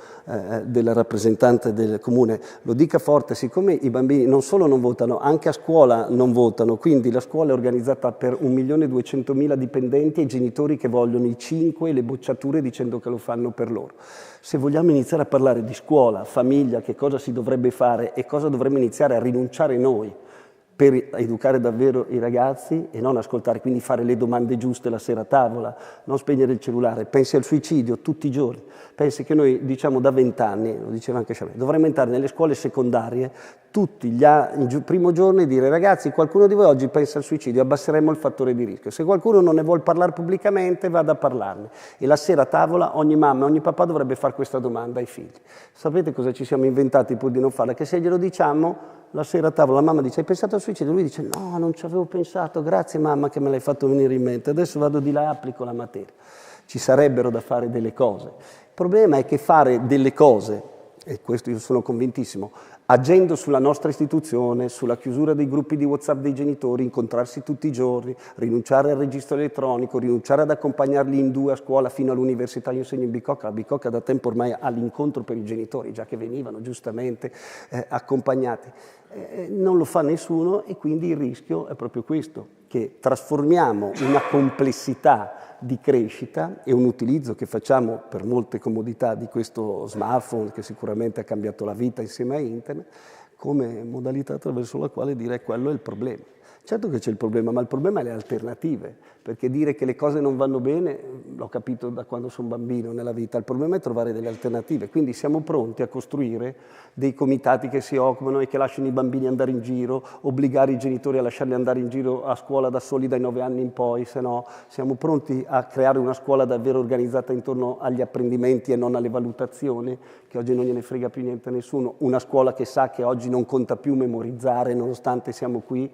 della rappresentante del comune, lo dica forte, siccome i bambini non solo non votano, anche a scuola non votano, quindi la scuola è organizzata per 1.200.000 dipendenti e i genitori che vogliono i 5 e le bocciature dicendo che lo fanno per loro. Se vogliamo iniziare a parlare di scuola, famiglia, che cosa si dovrebbe fare e cosa dovremmo iniziare a rinunciare noi per educare davvero i ragazzi e non ascoltare, quindi fare le domande giuste la sera a tavola, non spegnere il cellulare, pensi al suicidio tutti i giorni, pensi che noi diciamo da 20 anni, lo diceva anche Sciamè, dovremmo entrare nelle scuole secondarie tutti il primo giorno e dire ragazzi qualcuno di voi oggi pensa al suicidio, abbasseremo il fattore di rischio, se qualcuno non ne vuol parlare pubblicamente vada a parlarne e la sera a tavola ogni mamma, ogni papà dovrebbe fare questa domanda ai figli. Sapete cosa ci siamo inventati pur di non farla? Che se glielo diciamo la sera a tavola la mamma dice hai pensato al suicidio? Lui dice no, non ci avevo pensato, grazie mamma che me l'hai fatto venire in mente, adesso vado di là e applico la materia. Ci sarebbero da fare delle cose. Il problema è che fare delle cose, e questo io sono convintissimo, agendo sulla nostra istituzione, sulla chiusura dei gruppi di WhatsApp dei genitori, incontrarsi tutti i giorni, rinunciare al registro elettronico, rinunciare ad accompagnarli in 2 a scuola fino all'università. Io insegno in Bicocca, la Bicocca da tempo ormai ha l'incontro per i genitori, già che venivano giustamente accompagnati. Non lo fa nessuno e quindi il rischio è proprio questo. che trasformiamo una complessità di crescita e un utilizzo che facciamo per molte comodità di questo smartphone, che sicuramente ha cambiato la vita insieme a internet, come modalità attraverso la quale dire quello è il problema. Certo che c'è il problema, ma il problema è le alternative, perché dire che le cose non vanno bene, l'ho capito da quando sono bambino nella vita, il problema è trovare delle alternative, quindi siamo pronti a costruire dei comitati che si occupano e che lasciano i bambini andare in giro, obbligare i genitori a lasciarli andare in giro a scuola da soli dai 9 anni in poi, se no siamo pronti a creare una scuola davvero organizzata intorno agli apprendimenti e non alle valutazioni, che oggi non gliene frega più niente a nessuno, una scuola che sa che oggi non conta più memorizzare nonostante siamo qui.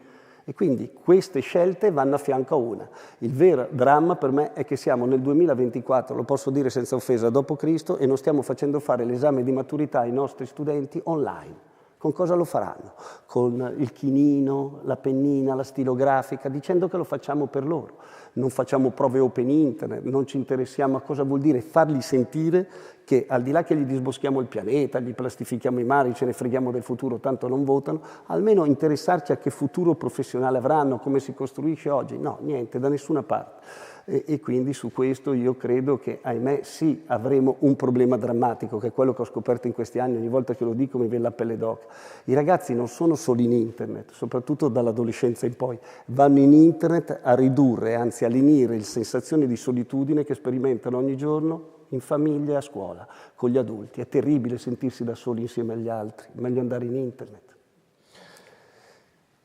E quindi queste scelte vanno a fianco a una. Il vero dramma per me è che siamo nel 2024, lo posso dire senza offesa, dopo Cristo, e non stiamo facendo fare l'esame di maturità ai nostri studenti online. Con cosa lo faranno? Con il chinino, la pennina, la stilografica, dicendo che lo facciamo per loro. Non facciamo prove open internet, non ci interessiamo a cosa vuol dire farli sentire che al di là che gli disboschiamo il pianeta, gli plastifichiamo i mari, ce ne freghiamo del futuro, tanto non votano, almeno interessarci a che futuro professionale avranno, come si costruisce oggi. No, niente, da nessuna parte. E quindi su questo io credo che, ahimè, sì, avremo un problema drammatico, che è quello che ho scoperto in questi anni, ogni volta che lo dico mi viene la pelle d'oca. I ragazzi non sono solo in internet, soprattutto dall'adolescenza in poi, vanno in internet a ridurre, anzi a lenire le sensazioni di solitudine che sperimentano ogni giorno in famiglia e a scuola, con gli adulti. È terribile sentirsi da soli insieme agli altri, meglio andare in internet.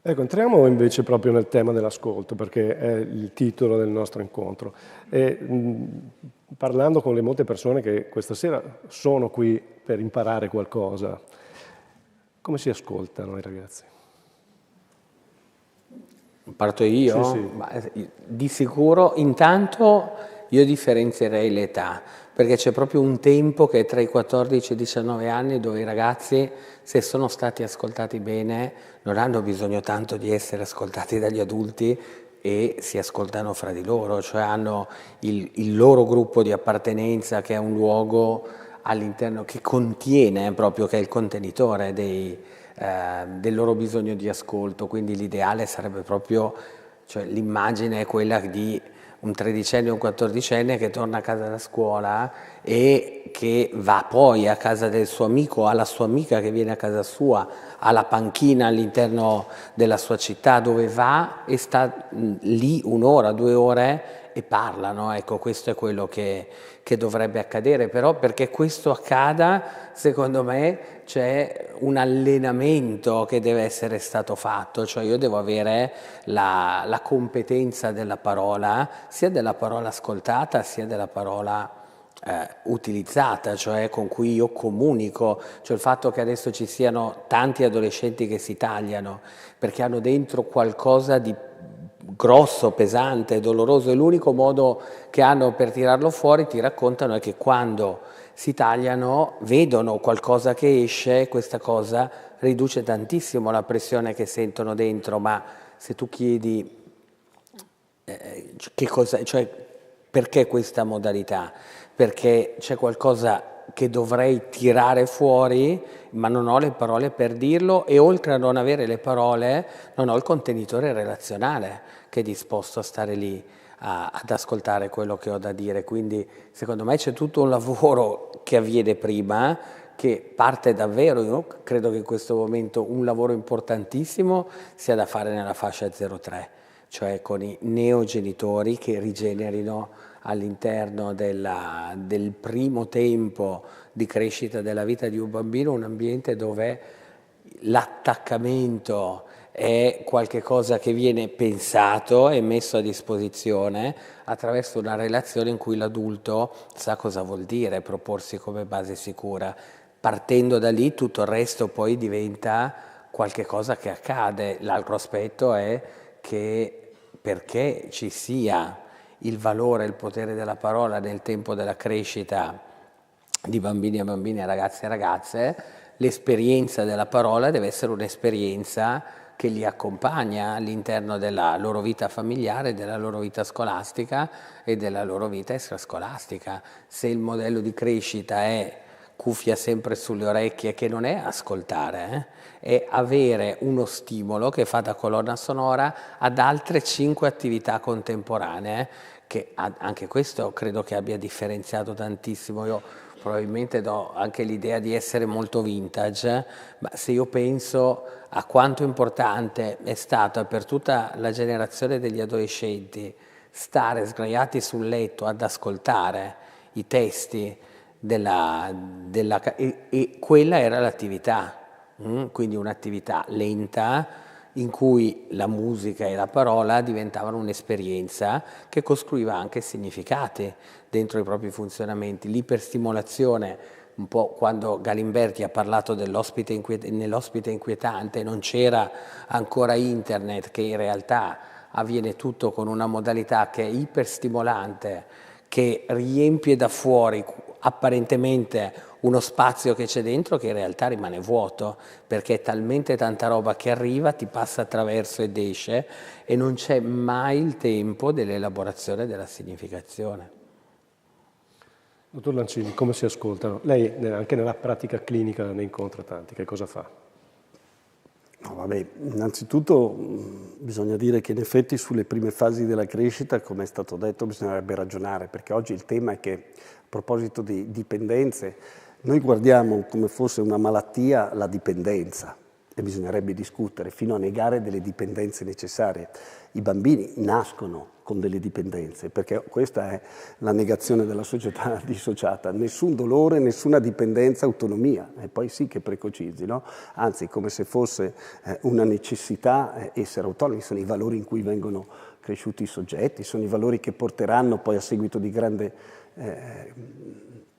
Ecco, entriamo invece proprio nel tema dell'ascolto, perché è il titolo del nostro incontro. E, parlando con le molte persone che questa sera sono qui per imparare qualcosa, come si ascoltano i ragazzi? Parto io? Sì, sì. Ma, di sicuro, intanto io differenzierei l'età, perché c'è proprio un tempo che è tra i 14 e i 19 anni dove i ragazzi, se sono stati ascoltati bene, non hanno bisogno tanto di essere ascoltati dagli adulti e si ascoltano fra di loro, cioè hanno il loro gruppo di appartenenza, che è un luogo all'interno che contiene proprio, che è il contenitore del loro bisogno di ascolto. Quindi l'ideale sarebbe proprio, cioè l'immagine è quella di un 13enne o un 14enne che torna a casa da scuola e che va poi a casa del suo amico, alla sua amica che viene a casa sua, alla panchina all'interno della sua città, dove va e sta lì 1 ora, 2 ore e parlano. Ecco, questo è quello che dovrebbe accadere, però perché questo accada, secondo me, c'è un allenamento che deve essere stato fatto, cioè io devo avere la competenza della parola, sia della parola ascoltata, sia della parola utilizzata, cioè con cui io comunico. Cioè il fatto che adesso ci siano tanti adolescenti che si tagliano perché hanno dentro qualcosa di grosso, pesante, doloroso, e l'unico modo che hanno per tirarlo fuori, ti raccontano, è che quando si tagliano vedono qualcosa che esce, questa cosa riduce tantissimo la pressione che sentono dentro. Ma se tu chiedi che cosa, cioè perché questa modalità? Perché c'è qualcosa che dovrei tirare fuori, ma non ho le parole per dirlo, e oltre a non avere le parole non ho il contenitore relazionale che è disposto a stare lì ad ascoltare quello che ho da dire. Quindi secondo me c'è tutto un lavoro che avviene prima, che parte davvero, io credo che in questo momento un lavoro importantissimo sia da fare nella fascia 0-3, cioè con i neogenitori che rigenerino all'interno del primo tempo di crescita della vita di un bambino un ambiente dove l'attaccamento è qualche cosa che viene pensato e messo a disposizione attraverso una relazione in cui l'adulto sa cosa vuol dire proporsi come base sicura. Partendo da lì tutto il resto poi diventa qualche cosa che accade. L'altro aspetto è che perché ci sia il valore e il potere della parola nel tempo della crescita di bambini e bambine, ragazzi e ragazze, l'esperienza della parola deve essere un'esperienza che li accompagna all'interno della loro vita familiare, della loro vita scolastica e della loro vita extrascolastica. Se il modello di crescita è cuffia sempre sulle orecchie, che non è ascoltare, è avere uno stimolo che fa da colonna sonora ad altre 5 attività contemporanee, che anche questo credo che abbia differenziato tantissimo. Io probabilmente do anche l'idea di essere molto vintage, ma se io penso a quanto importante è stato per tutta la generazione degli adolescenti stare sdraiati sul letto ad ascoltare i testi e quella era l'attività, quindi un'attività lenta in cui la musica e la parola diventavano un'esperienza che costruiva anche significati dentro i propri funzionamenti. L'iperstimolazione, un po' quando Galimberti ha parlato nell'ospite inquietante, non c'era ancora internet, che in realtà avviene tutto con una modalità che è iperstimolante, che riempie da fuori apparentemente uno spazio che c'è dentro che in realtà rimane vuoto, perché è talmente tanta roba che arriva, ti passa attraverso ed esce, e non c'è mai il tempo dell'elaborazione della significazione. Dottor Lancini, come si ascoltano? Lei anche nella pratica clinica ne incontra tanti, che cosa fa? No, vabbè, innanzitutto bisogna dire che in effetti sulle prime fasi della crescita, come è stato detto, bisognerebbe ragionare, perché oggi il tema è che, a proposito di dipendenze, noi guardiamo come fosse una malattia la dipendenza, e bisognerebbe discutere fino a negare delle dipendenze necessarie. I bambini nascono con delle dipendenze, perché questa è la negazione della società dissociata. Nessun dolore, nessuna dipendenza, autonomia, e poi sì che precocizzi, no? Anzi, come se fosse una necessità essere autonomi. Sono i valori in cui vengono cresciuti i soggetti, sono i valori che porteranno poi, a seguito di grande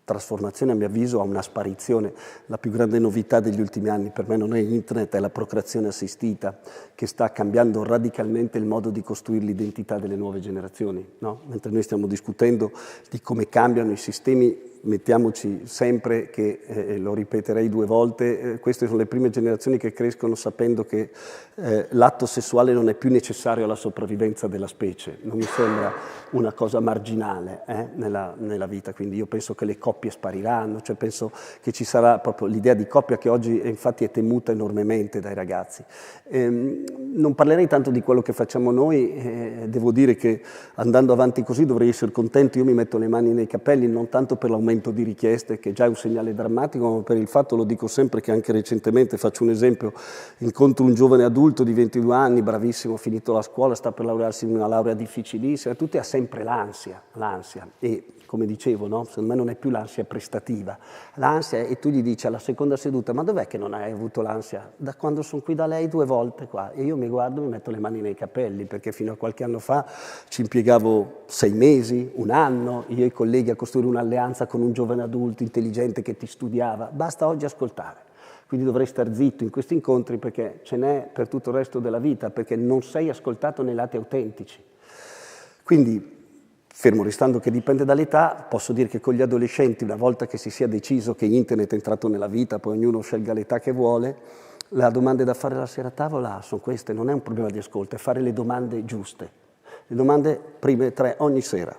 trasformazione, a mio avviso, a una sparizione. La più grande novità degli ultimi anni per me non è internet, è la procreazione assistita, che sta cambiando radicalmente il modo di costruire l'identità delle nuove generazioni, no? Mentre noi stiamo discutendo di come cambiano i sistemi, mettiamoci sempre che, lo ripeterei 2 volte, queste sono le prime generazioni che crescono sapendo che l'atto sessuale non è più necessario alla sopravvivenza della specie. Non mi sembra una cosa marginale nella vita, quindi io penso che le coppie spariranno, cioè penso che ci sarà proprio l'idea di coppia, che oggi infatti è temuta enormemente dai ragazzi. Non parlerei tanto di quello che facciamo noi, devo dire che andando avanti così dovrei essere contento. Io mi metto le mani nei capelli, non tanto per l'aumento di richieste, che già è un segnale drammatico, ma per il fatto, lo dico sempre, che anche recentemente, faccio un esempio, incontro un giovane adulto di 22 anni, bravissimo, finito la scuola, sta per laurearsi in una laurea difficilissima, tutti ha sempre l'ansia, e come dicevo, no? Secondo me non è più l'ansia prestativa, l'ansia, e tu gli dici alla seconda seduta: ma dov'è che non hai avuto l'ansia? Da quando sono qui da lei 2 volte qua. E io mi guardo, mi metto le mani nei capelli, perché fino a qualche anno fa ci impiegavo 6 mesi, 1 anno, io e i colleghi, a costruire un'alleanza con un giovane adulto intelligente che ti studiava. Basta oggi ascoltare. Quindi dovrei star zitto in questi incontri, perché ce n'è per tutto il resto della vita, perché non sei ascoltato nei lati autentici. Quindi, fermo restando che dipende dall'età, posso dire che con gli adolescenti, una volta che si sia deciso che internet è entrato nella vita, poi ognuno scelga l'età che vuole, le domande da fare la sera a tavola sono queste, non è un problema di ascolto, è fare le domande giuste. Le domande prime 3 ogni sera.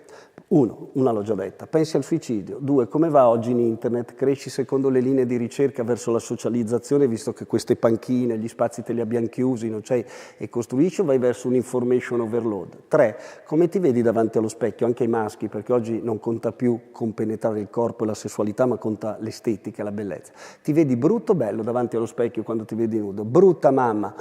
1, una l'ho già detta, pensi al suicidio. 2, come va oggi in internet? Cresci secondo le linee di ricerca verso la socializzazione, visto che queste panchine, gli spazi te li abbiamo chiusi, non c'è, e costruisci, o vai verso un information overload? 3, come ti vedi davanti allo specchio? Anche i maschi, perché oggi non conta più compenetrare il corpo e la sessualità, ma conta l'estetica e la bellezza. Ti vedi brutto o bello davanti allo specchio quando ti vedi nudo? Brutta mamma,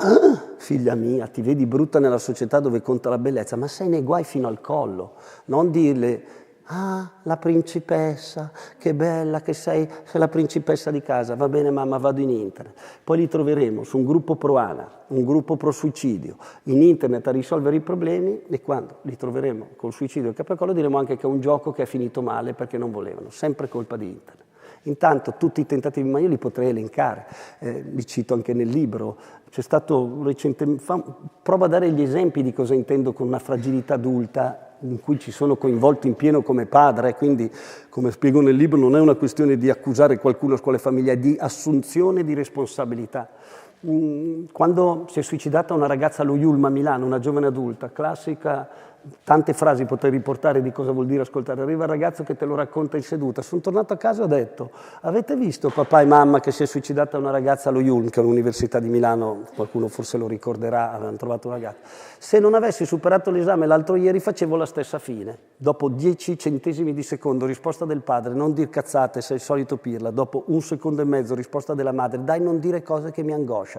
figlia mia, ti vedi brutta nella società dove conta la bellezza, ma sei nei guai fino al collo. Non dirle: ah, la principessa, che bella che sei la principessa di casa, va bene mamma, vado in internet. Poi li troveremo su un gruppo pro ANA, un gruppo pro suicidio, in internet a risolvere i problemi, e quando li troveremo col suicidio e il capocollo diremo anche che è un gioco che è finito male perché non volevano, sempre colpa di internet. Intanto tutti i tentativi, ma io li potrei elencare, li cito anche nel libro. C'è stato recentemente, provo a dare gli esempi di cosa intendo con una fragilità adulta in cui ci sono coinvolto in pieno come padre, quindi come spiego nel libro non è una questione di accusare qualcuno su quale famiglia, è di assunzione di responsabilità. Quando si è suicidata una ragazza allo Yulm a Milano, una giovane adulta, classica, tante frasi potrei riportare di cosa vuol dire ascoltare, arriva il ragazzo che te lo racconta in seduta, sono tornato a casa e ho detto: avete visto papà e mamma che si è suicidata una ragazza allo Yulm, che è l'università di Milano, qualcuno forse lo ricorderà, avevano trovato una ragazza, se non avessi superato l'esame l'altro ieri facevo la stessa fine, dopo 10 centesimi di secondo risposta del padre, non dir cazzate, sei il solito pirla, dopo 1 secondo e mezzo risposta della madre, dai non dire cose che mi angosciano.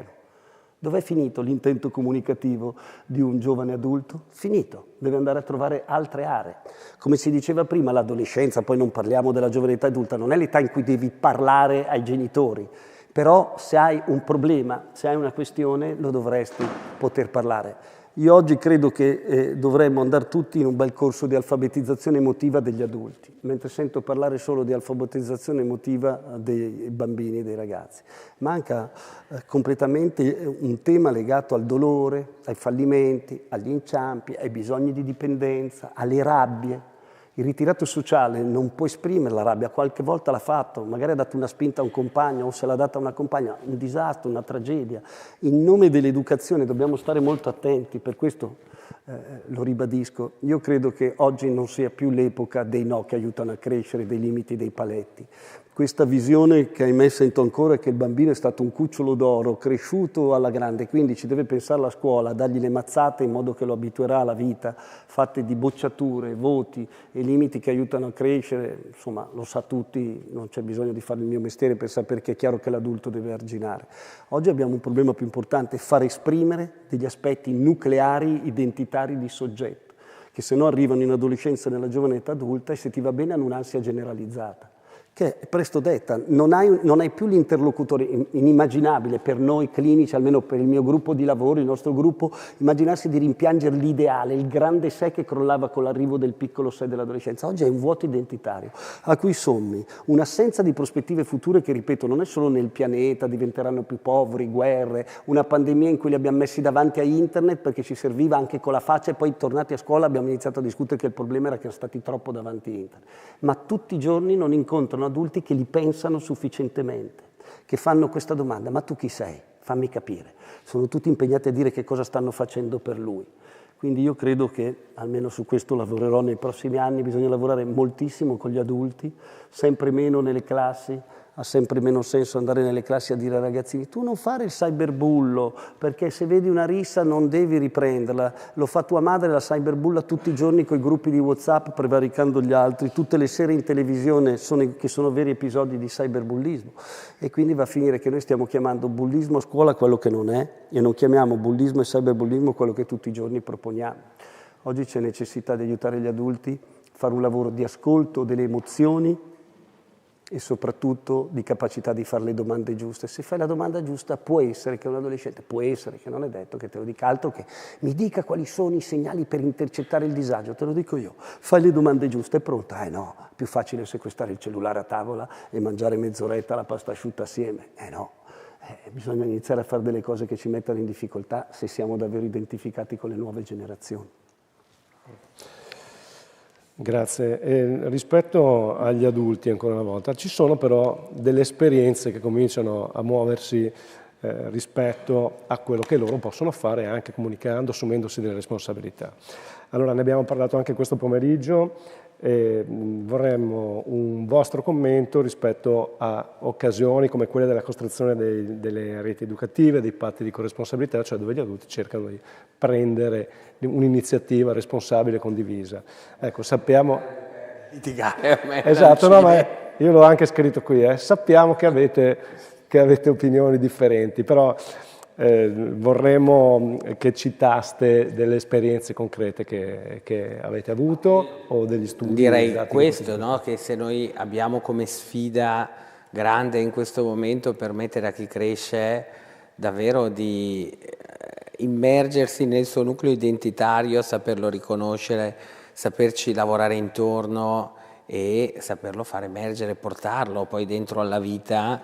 Dov'è finito l'intento comunicativo di un giovane adulto? Finito, deve andare a trovare altre aree. Come si diceva prima, l'adolescenza, poi non parliamo della giovane età adulta, non è l'età in cui devi parlare ai genitori, però se hai un problema, se hai una questione, lo dovresti poter parlare. Io oggi credo che dovremmo andare tutti in un bel corso di alfabetizzazione emotiva degli adulti, mentre sento parlare solo di alfabetizzazione emotiva dei bambini e dei ragazzi. Manca completamente un tema legato al dolore, ai fallimenti, agli inciampi, ai bisogni di dipendenza, alle rabbie. Il ritirato sociale non può esprimere la rabbia, qualche volta l'ha fatto, magari ha dato una spinta a un compagno o se l'ha data a una compagna, un disastro, una tragedia. In nome dell'educazione dobbiamo stare molto attenti, per questo lo ribadisco, io credo che oggi non sia più l'epoca dei no che aiutano a crescere, dei limiti, dei paletti. Questa visione che ahimè sento ancora è che il bambino è stato un cucciolo d'oro, cresciuto alla grande, quindi ci deve pensare la scuola, dargli le mazzate in modo che lo abituerà alla vita, fatte di bocciature, voti e limiti che aiutano a crescere, insomma lo sa tutti, non c'è bisogno di fare il mio mestiere per sapere che è chiaro che l'adulto deve arginare. Oggi abbiamo un problema più importante, far esprimere degli aspetti nucleari, identitari di soggetto, che se no arrivano in adolescenza e nella giovane età adulta e se ti va bene hanno un'ansia generalizzata, che è presto detta, non hai più l'interlocutore inimmaginabile per noi clinici, almeno per il mio gruppo di lavoro, il nostro gruppo, immaginarsi di rimpiangere l'ideale, il grande sé che crollava con l'arrivo del piccolo sé dell'adolescenza. Oggi è un vuoto identitario, a cui sommi un'assenza di prospettive future che, ripeto, non è solo nel pianeta, diventeranno più poveri, guerre, una pandemia in cui li abbiamo messi davanti a internet perché ci serviva anche con la faccia e poi tornati a scuola abbiamo iniziato a discutere che il problema era che erano stati troppo davanti a internet. Ma tutti i giorni non incontrano adulti che li pensano sufficientemente, che fanno questa domanda: ma tu chi sei? Fammi capire. Sono tutti impegnati a dire che cosa stanno facendo per lui. Quindi io credo che, almeno su questo lavorerò nei prossimi anni, bisogna lavorare moltissimo con gli adulti, sempre meno nelle classi. Ha sempre meno senso andare nelle classi a dire ai ragazzini: tu non fare il cyberbullo, perché se vedi una rissa non devi riprenderla, lo fa tua madre, la cyberbulla tutti i giorni con i gruppi di WhatsApp prevaricando gli altri, tutte le sere in televisione che sono veri episodi di cyberbullismo, e quindi va a finire che noi stiamo chiamando bullismo a scuola quello che non è e non chiamiamo bullismo e cyberbullismo quello che tutti i giorni proponiamo. Oggi c'è necessità di aiutare gli adulti a fare un lavoro di ascolto delle emozioni e soprattutto di capacità di fare le domande giuste. Se fai la domanda giusta può essere che un adolescente, può essere che non è detto che te lo dica, altro che mi dica quali sono i segnali per intercettare il disagio, te lo dico io. Fai le domande giuste, è pronta? No, più facile sequestrare il cellulare a tavola e mangiare mezz'oretta la pasta asciutta assieme. No, bisogna iniziare a fare delle cose che ci mettano in difficoltà se siamo davvero identificati con le nuove generazioni. Grazie. Rispetto agli adulti, ancora una volta, ci sono però delle esperienze che cominciano a muoversi rispetto a quello che loro possono fare anche comunicando, assumendosi delle responsabilità. Allora, ne abbiamo parlato anche questo pomeriggio. Vorremmo un vostro commento rispetto a occasioni come quelle della costruzione delle reti educative, dei patti di corresponsabilità, cioè dove gli adulti cercano di prendere un'iniziativa responsabile e condivisa. Ecco, sappiamo... Esatto, no, ma io l'ho anche scritto qui, sappiamo che avete opinioni differenti, però vorremmo che citaste delle esperienze concrete che avete avuto o degli studi. Direi questo, no? Che se noi abbiamo come sfida grande in questo momento permettere a chi cresce davvero di immergersi nel suo nucleo identitario, saperlo riconoscere, saperci lavorare intorno e saperlo far emergere, portarlo poi dentro alla vita,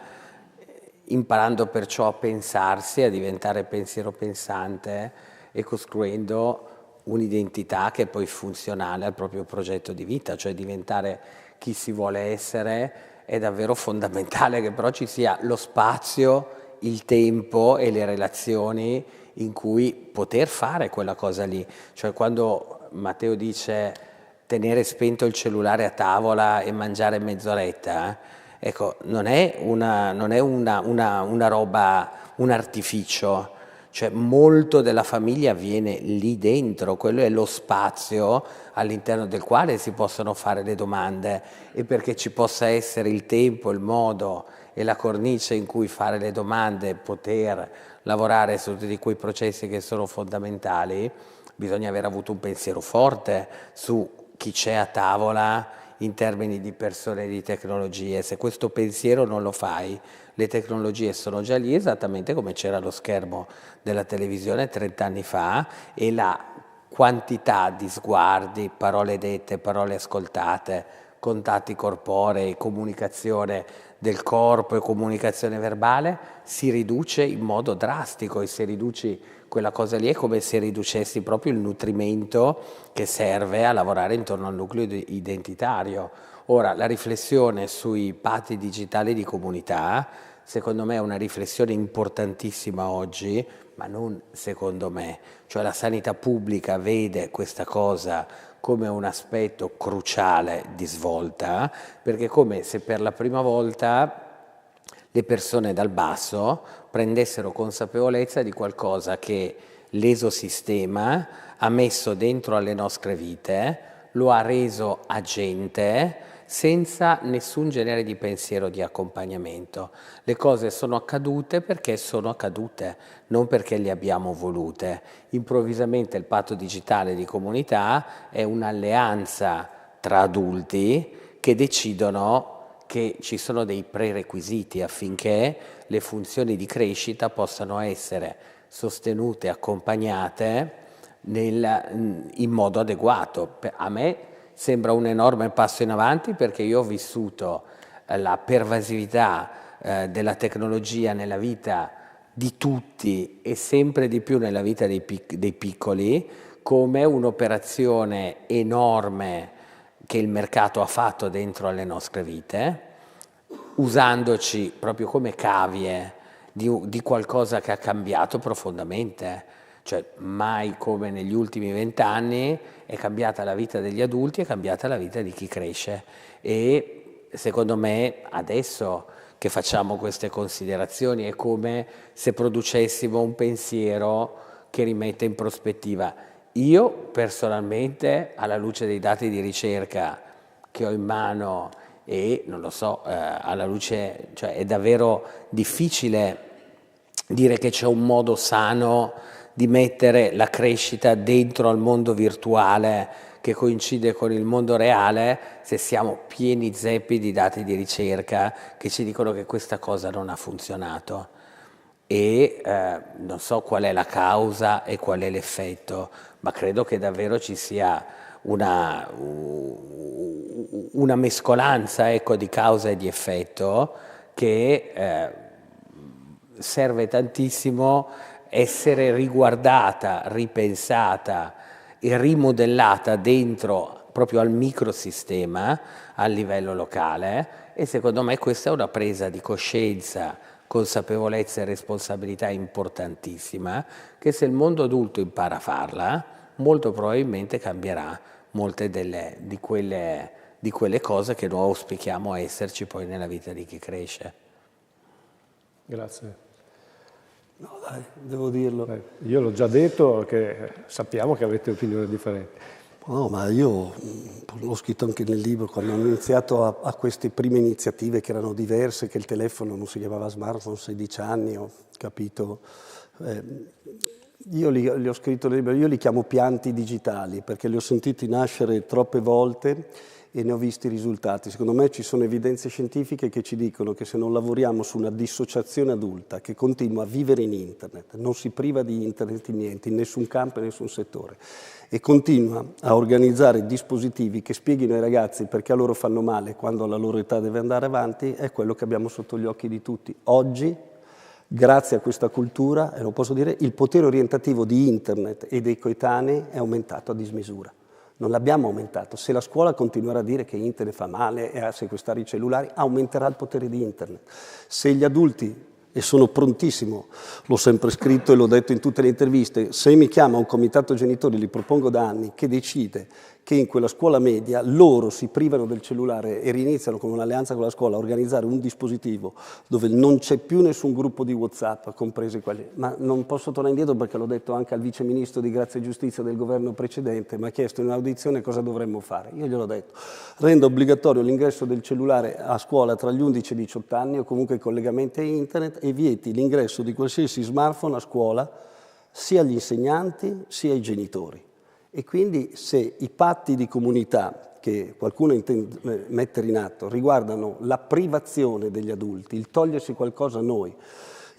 imparando perciò a pensarsi, a diventare pensiero pensante e costruendo un'identità che è poi funzionale al proprio progetto di vita, cioè diventare chi si vuole essere. È davvero fondamentale che però ci sia lo spazio, il tempo e le relazioni in cui poter fare quella cosa lì. Cioè quando Matteo dice tenere spento il cellulare a tavola e mangiare mezz'oretta, ecco, non è una roba, un artificio. Cioè molto della famiglia avviene lì dentro, quello è lo spazio all'interno del quale si possono fare le domande, e perché ci possa essere il tempo, il modo e la cornice in cui fare le domande, poter lavorare su tutti quei processi che sono fondamentali, bisogna aver avuto un pensiero forte su chi c'è a tavola in termini di persone e di tecnologie. Se questo pensiero non lo fai, le tecnologie sono già lì, esattamente come c'era lo schermo della televisione 30 anni fa, e la quantità di sguardi, parole dette, parole ascoltate, contatti corporei, comunicazione del corpo e comunicazione verbale si riduce in modo drastico, e se riduci quella cosa lì è come se riducessi proprio il nutrimento che serve a lavorare intorno al nucleo identitario. Ora, la riflessione sui patti digitali di comunità, secondo me è una riflessione importantissima oggi, ma non secondo me. Cioè la sanità pubblica vede questa cosa come un aspetto cruciale di svolta, perché è come se per la prima volta le persone dal basso prendessero consapevolezza di qualcosa che l'esosistema ha messo dentro alle nostre vite, lo ha reso agente senza nessun genere di pensiero di accompagnamento. Le cose sono accadute perché sono accadute, non perché le abbiamo volute. Improvvisamente il patto digitale di comunità è un'alleanza tra adulti che decidono che ci sono dei prerequisiti affinché le funzioni di crescita possano essere sostenute e accompagnate in modo adeguato. A me sembra un enorme passo in avanti, perché io ho vissuto la pervasività della tecnologia nella vita di tutti e sempre di più nella vita dei piccoli come un'operazione enorme che il mercato ha fatto dentro alle nostre vite, usandoci proprio come cavie di qualcosa che ha cambiato profondamente. Cioè mai come negli ultimi 20 anni è cambiata la vita degli adulti, è cambiata la vita di chi cresce, e secondo me adesso che facciamo queste considerazioni è come se producessimo un pensiero che rimette in prospettiva. Io personalmente, alla luce dei dati di ricerca che ho in mano e non lo so, alla luce, cioè è davvero difficile dire che c'è un modo sano di mettere la crescita dentro al mondo virtuale che coincide con il mondo reale, se siamo pieni zeppi di dati di ricerca che ci dicono che questa cosa non ha funzionato. E non so qual è la causa e qual è l'effetto, ma credo che davvero ci sia una mescolanza, ecco, di causa e di effetto che serve tantissimo essere riguardata, ripensata e rimodellata dentro proprio al microsistema a livello locale, e secondo me questa è una presa di coscienza, consapevolezza e responsabilità importantissima, che se il mondo adulto impara a farla, molto probabilmente cambierà molte di quelle cose che noi auspichiamo esserci poi nella vita di chi cresce. Grazie. No, dai, devo dirlo. Io l'ho già detto, che sappiamo che avete opinioni differenti. No, ma io l'ho scritto anche nel libro, quando hanno iniziato a queste prime iniziative che erano diverse, che il telefono non si chiamava smartphone, 16 anni, ho capito. Io li ho scritto nel libro, io li chiamo pianti digitali, perché li ho sentiti nascere troppe volte e ne ho visti i risultati. Secondo me ci sono evidenze scientifiche che ci dicono che se non lavoriamo su una dissociazione adulta che continua a vivere in internet, non si priva di internet in niente, in nessun campo e in nessun settore, e continua a organizzare dispositivi che spieghino ai ragazzi perché a loro fanno male quando la loro età deve andare avanti, è quello che abbiamo sotto gli occhi di tutti. Oggi Grazie a questa cultura, e lo posso dire, il potere orientativo di internet e dei coetanei è aumentato a dismisura. Non l'abbiamo aumentato. Se la scuola continuerà a dire che internet fa male e a sequestrare i cellulari, aumenterà il potere di internet. Se gli adulti, e sono prontissimo, l'ho sempre scritto e l'ho detto in tutte le interviste, se mi chiama un comitato genitori, li propongo da anni, che decide che in quella scuola media loro si privano del cellulare e riniziano con un'alleanza con la scuola a organizzare un dispositivo dove non c'è più nessun gruppo di WhatsApp, compresi quelli. Ma non posso tornare indietro perché l'ho detto anche al vice ministro di Grazia e Giustizia del governo precedente, mi ha chiesto in un'audizione cosa dovremmo fare. Io gliel'ho detto, rendo obbligatorio l'ingresso del cellulare a scuola tra gli 11 e i 18 anni o comunque i collegamenti a internet e vieti l'ingresso di qualsiasi smartphone a scuola sia agli insegnanti sia ai genitori. E quindi se i patti di comunità che qualcuno intende mettere in atto riguardano la privazione degli adulti, il togliersi qualcosa a noi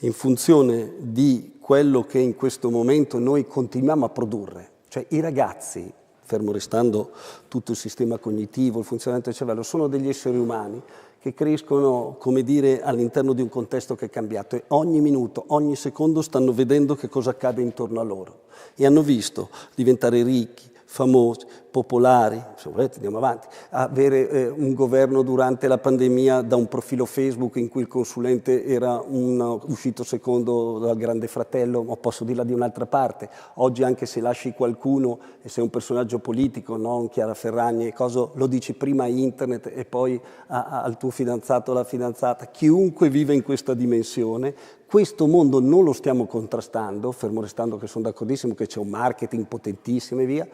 in funzione di quello che in questo momento noi continuiamo a produrre, cioè i ragazzi, fermo restando tutto il sistema cognitivo, il funzionamento del cervello, sono degli esseri umani che crescono, come dire, all'interno di un contesto che è cambiato e ogni minuto, ogni secondo stanno vedendo che cosa accade intorno a loro e hanno visto diventare ricchi, famosi, popolari, se volete andiamo avanti, avere un governo durante la pandemia da un profilo Facebook in cui il consulente era uscito secondo dal Grande Fratello, ma posso dirla di un'altra parte. Oggi anche se lasci qualcuno e sei un personaggio politico, non Chiara Ferragni e cosa, lo dici prima a internet e poi al tuo fidanzato o alla fidanzata. Chiunque vive in questa dimensione, questo mondo non lo stiamo contrastando, fermo restando che sono d'accordissimo che c'è un marketing potentissimo e via.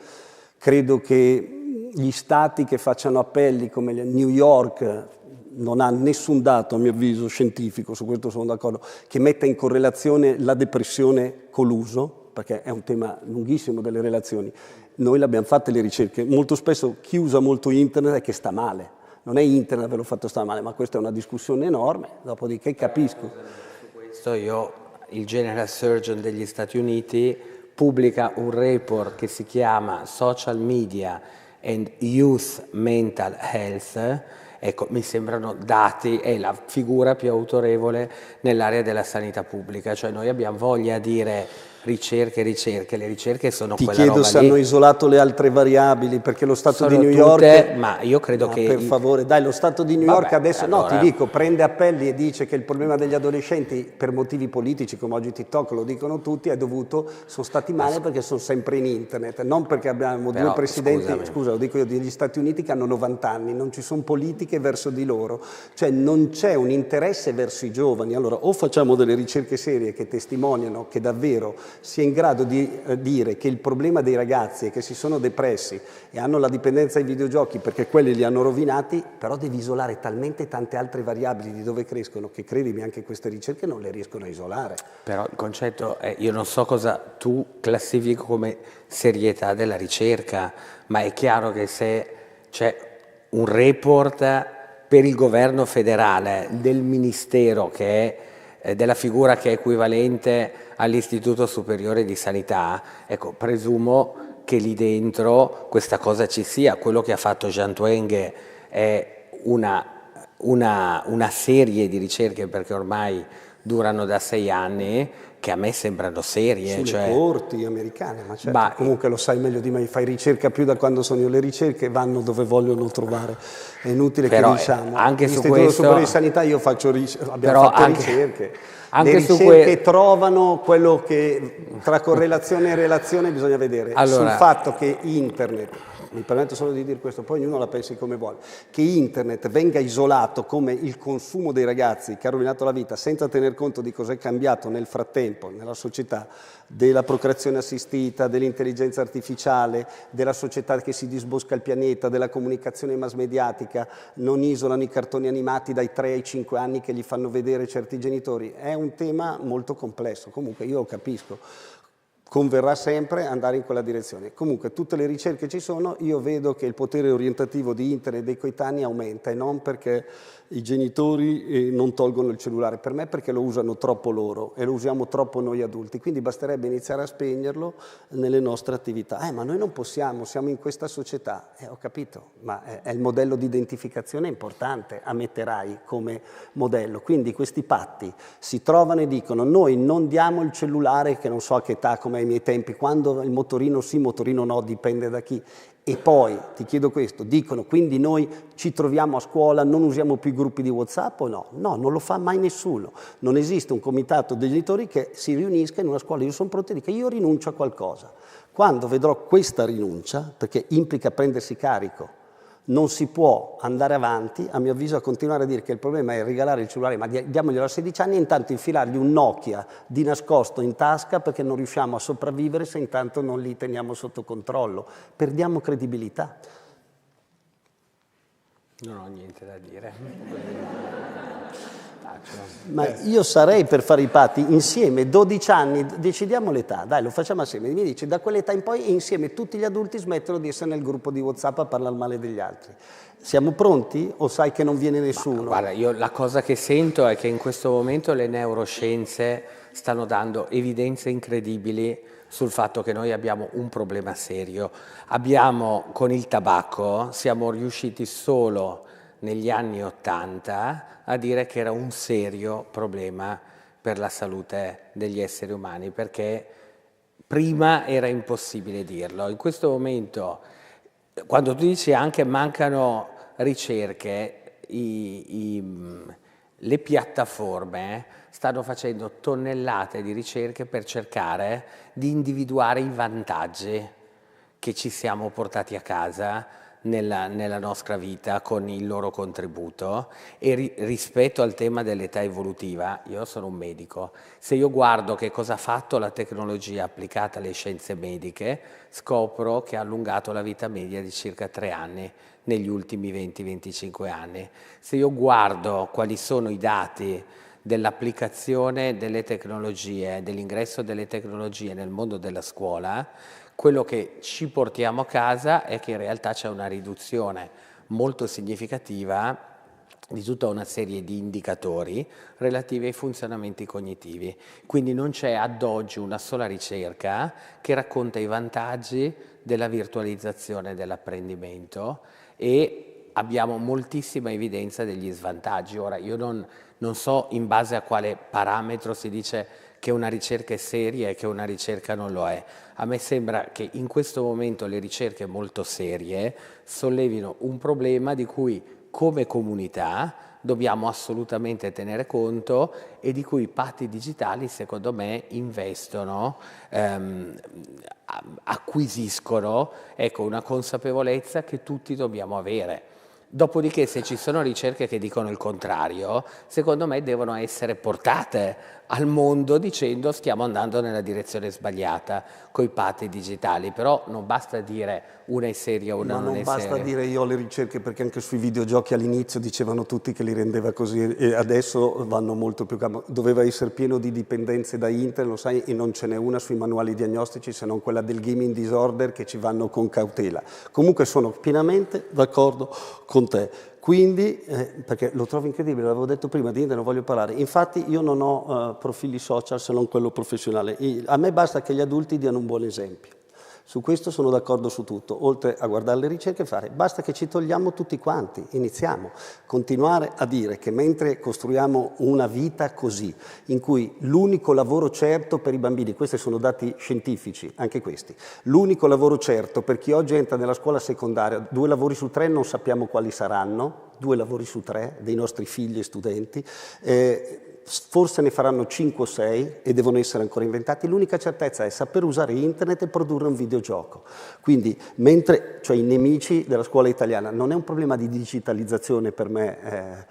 Credo che gli stati che facciano appelli come New York non ha nessun dato, a mio avviso, scientifico, su questo sono d'accordo, che metta in correlazione la depressione con l'uso, perché è un tema lunghissimo delle relazioni. Noi l'abbiamo fatte le ricerche, molto spesso chi usa molto internet è che sta male. Non è internet averlo fatto stare male, ma questa è una discussione enorme, dopodiché capisco. Su questo il General Surgeon degli Stati Uniti pubblica un report che si chiama Social Media and Youth Mental Health. Ecco, mi sembrano dati, è la figura più autorevole nell'area della sanità pubblica, cioè noi abbiamo voglia di dire ricerche, le ricerche sono quella roba lì. Ti chiedo se hanno isolato le altre variabili, perché lo Stato sono di New tutte, York... ma io credo che... Per favore, dai, lo Stato di New York adesso... allora... No, ti dico, prende appelli e dice che il problema degli adolescenti, per motivi politici, come oggi TikTok lo dicono tutti, è dovuto... Sono stati male perché sono sempre in internet, non perché abbiamo due presidenti... Scusa, lo dico io, degli Stati Uniti che hanno 90 anni, non ci sono politiche verso di loro. Cioè non c'è un interesse verso i giovani. Allora, o facciamo delle ricerche serie che testimoniano che davvero sia in grado di dire che il problema dei ragazzi è che si sono depressi e hanno la dipendenza ai videogiochi perché quelli li hanno rovinati, però devi isolare talmente tante altre variabili di dove crescono che credimi anche queste ricerche non le riescono a isolare. Però il concetto è, io non so cosa tu classifichi come serietà della ricerca, ma è chiaro che se c'è un report per il governo federale del ministero che è della figura che è equivalente all'Istituto Superiore di Sanità, ecco, presumo che lì dentro questa cosa ci sia. Quello che ha fatto Jean Twenge è una serie di ricerche, perché ormai durano da 6 anni, che a me sembrano serie. Sulle corti americane, ma certo, comunque lo sai meglio di me, fai ricerca più da quando sono io, le ricerche vanno dove vogliono trovare, è inutile che diciamo. Anche su L'Istituto Superiore di Sanità io faccio abbiamo fatto anche, ricerche, anche le ricerche trovano quello che tra correlazione e relazione bisogna vedere, sul fatto che internet, mi permetto solo di dire questo, poi ognuno la pensi come vuole, che internet venga isolato come il consumo dei ragazzi che ha rovinato la vita senza tener conto di cosa è cambiato nel frattempo nella società, della procreazione assistita, dell'intelligenza artificiale, della società che si disbosca il pianeta, della comunicazione mass mediatica, non isolano i cartoni animati dai 3 ai 5 anni che gli fanno vedere certi genitori, è un tema molto complesso, comunque io lo capisco. Converrà sempre andare in quella direzione. Comunque tutte le ricerche ci sono, io vedo che il potere orientativo di internet e dei coetanei aumenta e non perché i genitori non tolgono il cellulare, per me perché lo usano troppo loro e lo usiamo troppo noi adulti, quindi basterebbe iniziare a spegnerlo nelle nostre attività. Ma noi non possiamo, siamo in questa società. Ho capito, ma è il modello di identificazione importante, ammetterai, come modello. Quindi questi patti si trovano e dicono: noi non diamo il cellulare, che non so a che età, come ai miei tempi, quando il motorino sì, motorino no, dipende da chi. E poi, ti chiedo questo, dicono: quindi noi ci troviamo a scuola, non usiamo più i gruppi di WhatsApp o no? No, non lo fa mai nessuno. Non esiste un comitato dei genitori che si riunisca in una scuola. Io sono pronto a dire che io rinuncio a qualcosa. Quando vedrò questa rinuncia, perché implica prendersi carico, non si può andare avanti, a mio avviso, a continuare a dire che il problema è regalare il cellulare, ma diamoglielo a 16 anni e intanto infilargli un Nokia di nascosto in tasca perché non riusciamo a sopravvivere se intanto non li teniamo sotto controllo. Perdiamo credibilità. Non ho niente da dire. Ma io sarei per fare i patti insieme, 12 anni, decidiamo l'età, dai, lo facciamo assieme. Mi dice, da quell'età in poi insieme tutti gli adulti smettono di essere nel gruppo di WhatsApp a parlare male degli altri. Siamo pronti o sai che non viene nessuno? Ma, guarda, io la cosa che sento è che in questo momento le neuroscienze stanno dando evidenze incredibili sul fatto che noi abbiamo un problema serio. Abbiamo, con il tabacco, siamo riusciti solo negli anni '80 a dire che era un serio problema per la salute degli esseri umani, perché prima era impossibile dirlo. In questo momento, quando tu dici anche mancano ricerche, le piattaforme stanno facendo tonnellate di ricerche per cercare di individuare i vantaggi che ci siamo portati a casa nella nostra vita con il loro contributo. E rispetto al tema dell'età evolutiva, io sono un medico, se io guardo che cosa ha fatto la tecnologia applicata alle scienze mediche, scopro che ha allungato la vita media di circa 3 anni negli ultimi 20-25 anni. Se io guardo quali sono i dati dell'applicazione delle tecnologie, dell'ingresso delle tecnologie nel mondo della scuola, quello che ci portiamo a casa è che in realtà c'è una riduzione molto significativa di tutta una serie di indicatori relativi ai funzionamenti cognitivi. Quindi non c'è ad oggi una sola ricerca che racconta i vantaggi della virtualizzazione dell'apprendimento e abbiamo moltissima evidenza degli svantaggi. Ora, io non so in base a quale parametro si dice che una ricerca è seria e che una ricerca non lo è. A me sembra che in questo momento le ricerche molto serie sollevino un problema di cui come comunità dobbiamo assolutamente tenere conto e di cui i patti digitali, secondo me, investono, acquisiscono, ecco, una consapevolezza che tutti dobbiamo avere. Dopodiché, se ci sono ricerche che dicono il contrario, secondo me devono essere portate al mondo dicendo stiamo andando nella direzione sbagliata coi patti digitali, però non basta dire una è seria, una non è seria. Ma non basta dire io ho le ricerche, perché anche sui videogiochi all'inizio dicevano tutti che li rendeva così e adesso vanno molto più campo. Doveva essere pieno di dipendenze da internet, lo sai, e non ce n'è una sui manuali diagnostici se non quella del gaming disorder che ci vanno con cautela. Comunque sono pienamente d'accordo con te. Quindi, perché lo trovo incredibile, l'avevo detto prima, di internet non voglio parlare. Infatti io non ho profili social se non quello professionale. A me basta che gli adulti diano un buon esempio. Su questo sono d'accordo su tutto, oltre a guardare le ricerche e fare. Basta che ci togliamo tutti quanti, iniziamo. Continuare a dire che mentre costruiamo una vita così, in cui l'unico lavoro certo per i bambini, questi sono dati scientifici, anche questi, l'unico lavoro certo per chi oggi entra nella scuola secondaria, 2 lavori su 3 non sappiamo quali saranno, 2 lavori su 3 dei nostri figli e studenti, forse ne faranno 5 o 6 e devono essere ancora inventati. L'unica certezza è saper usare internet e produrre un videogioco. Quindi, mentre, cioè, i nemici della scuola italiana, non è un problema di digitalizzazione per me,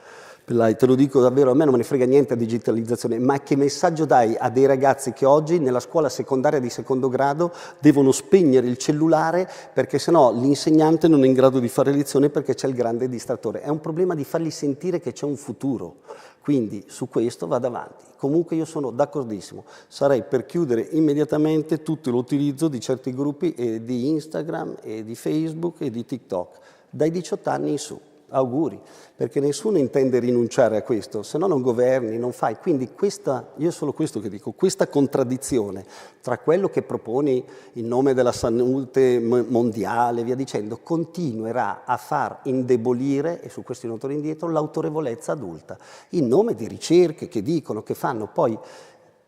te lo dico davvero, a me non me ne frega niente di digitalizzazione, ma che messaggio dai a dei ragazzi che oggi nella scuola secondaria di secondo grado devono spegnere il cellulare perché sennò l'insegnante non è in grado di fare lezione perché c'è il grande distrattore. È un problema di fargli sentire che c'è un futuro. Quindi su questo vado avanti. Comunque io sono d'accordissimo. Sarei per chiudere immediatamente tutto l'utilizzo di certi gruppi di Instagram e di Facebook e di TikTok dai 18 anni in su. auguri, perché nessuno intende rinunciare a questo, se no non governi, non fai. Quindi io è solo questo che dico, questa contraddizione tra quello che proponi in nome della salute mondiale, via dicendo, continuerà a far indebolire, e su questo non torno indietro, l'autorevolezza adulta, in nome di ricerche che dicono, che fanno, poi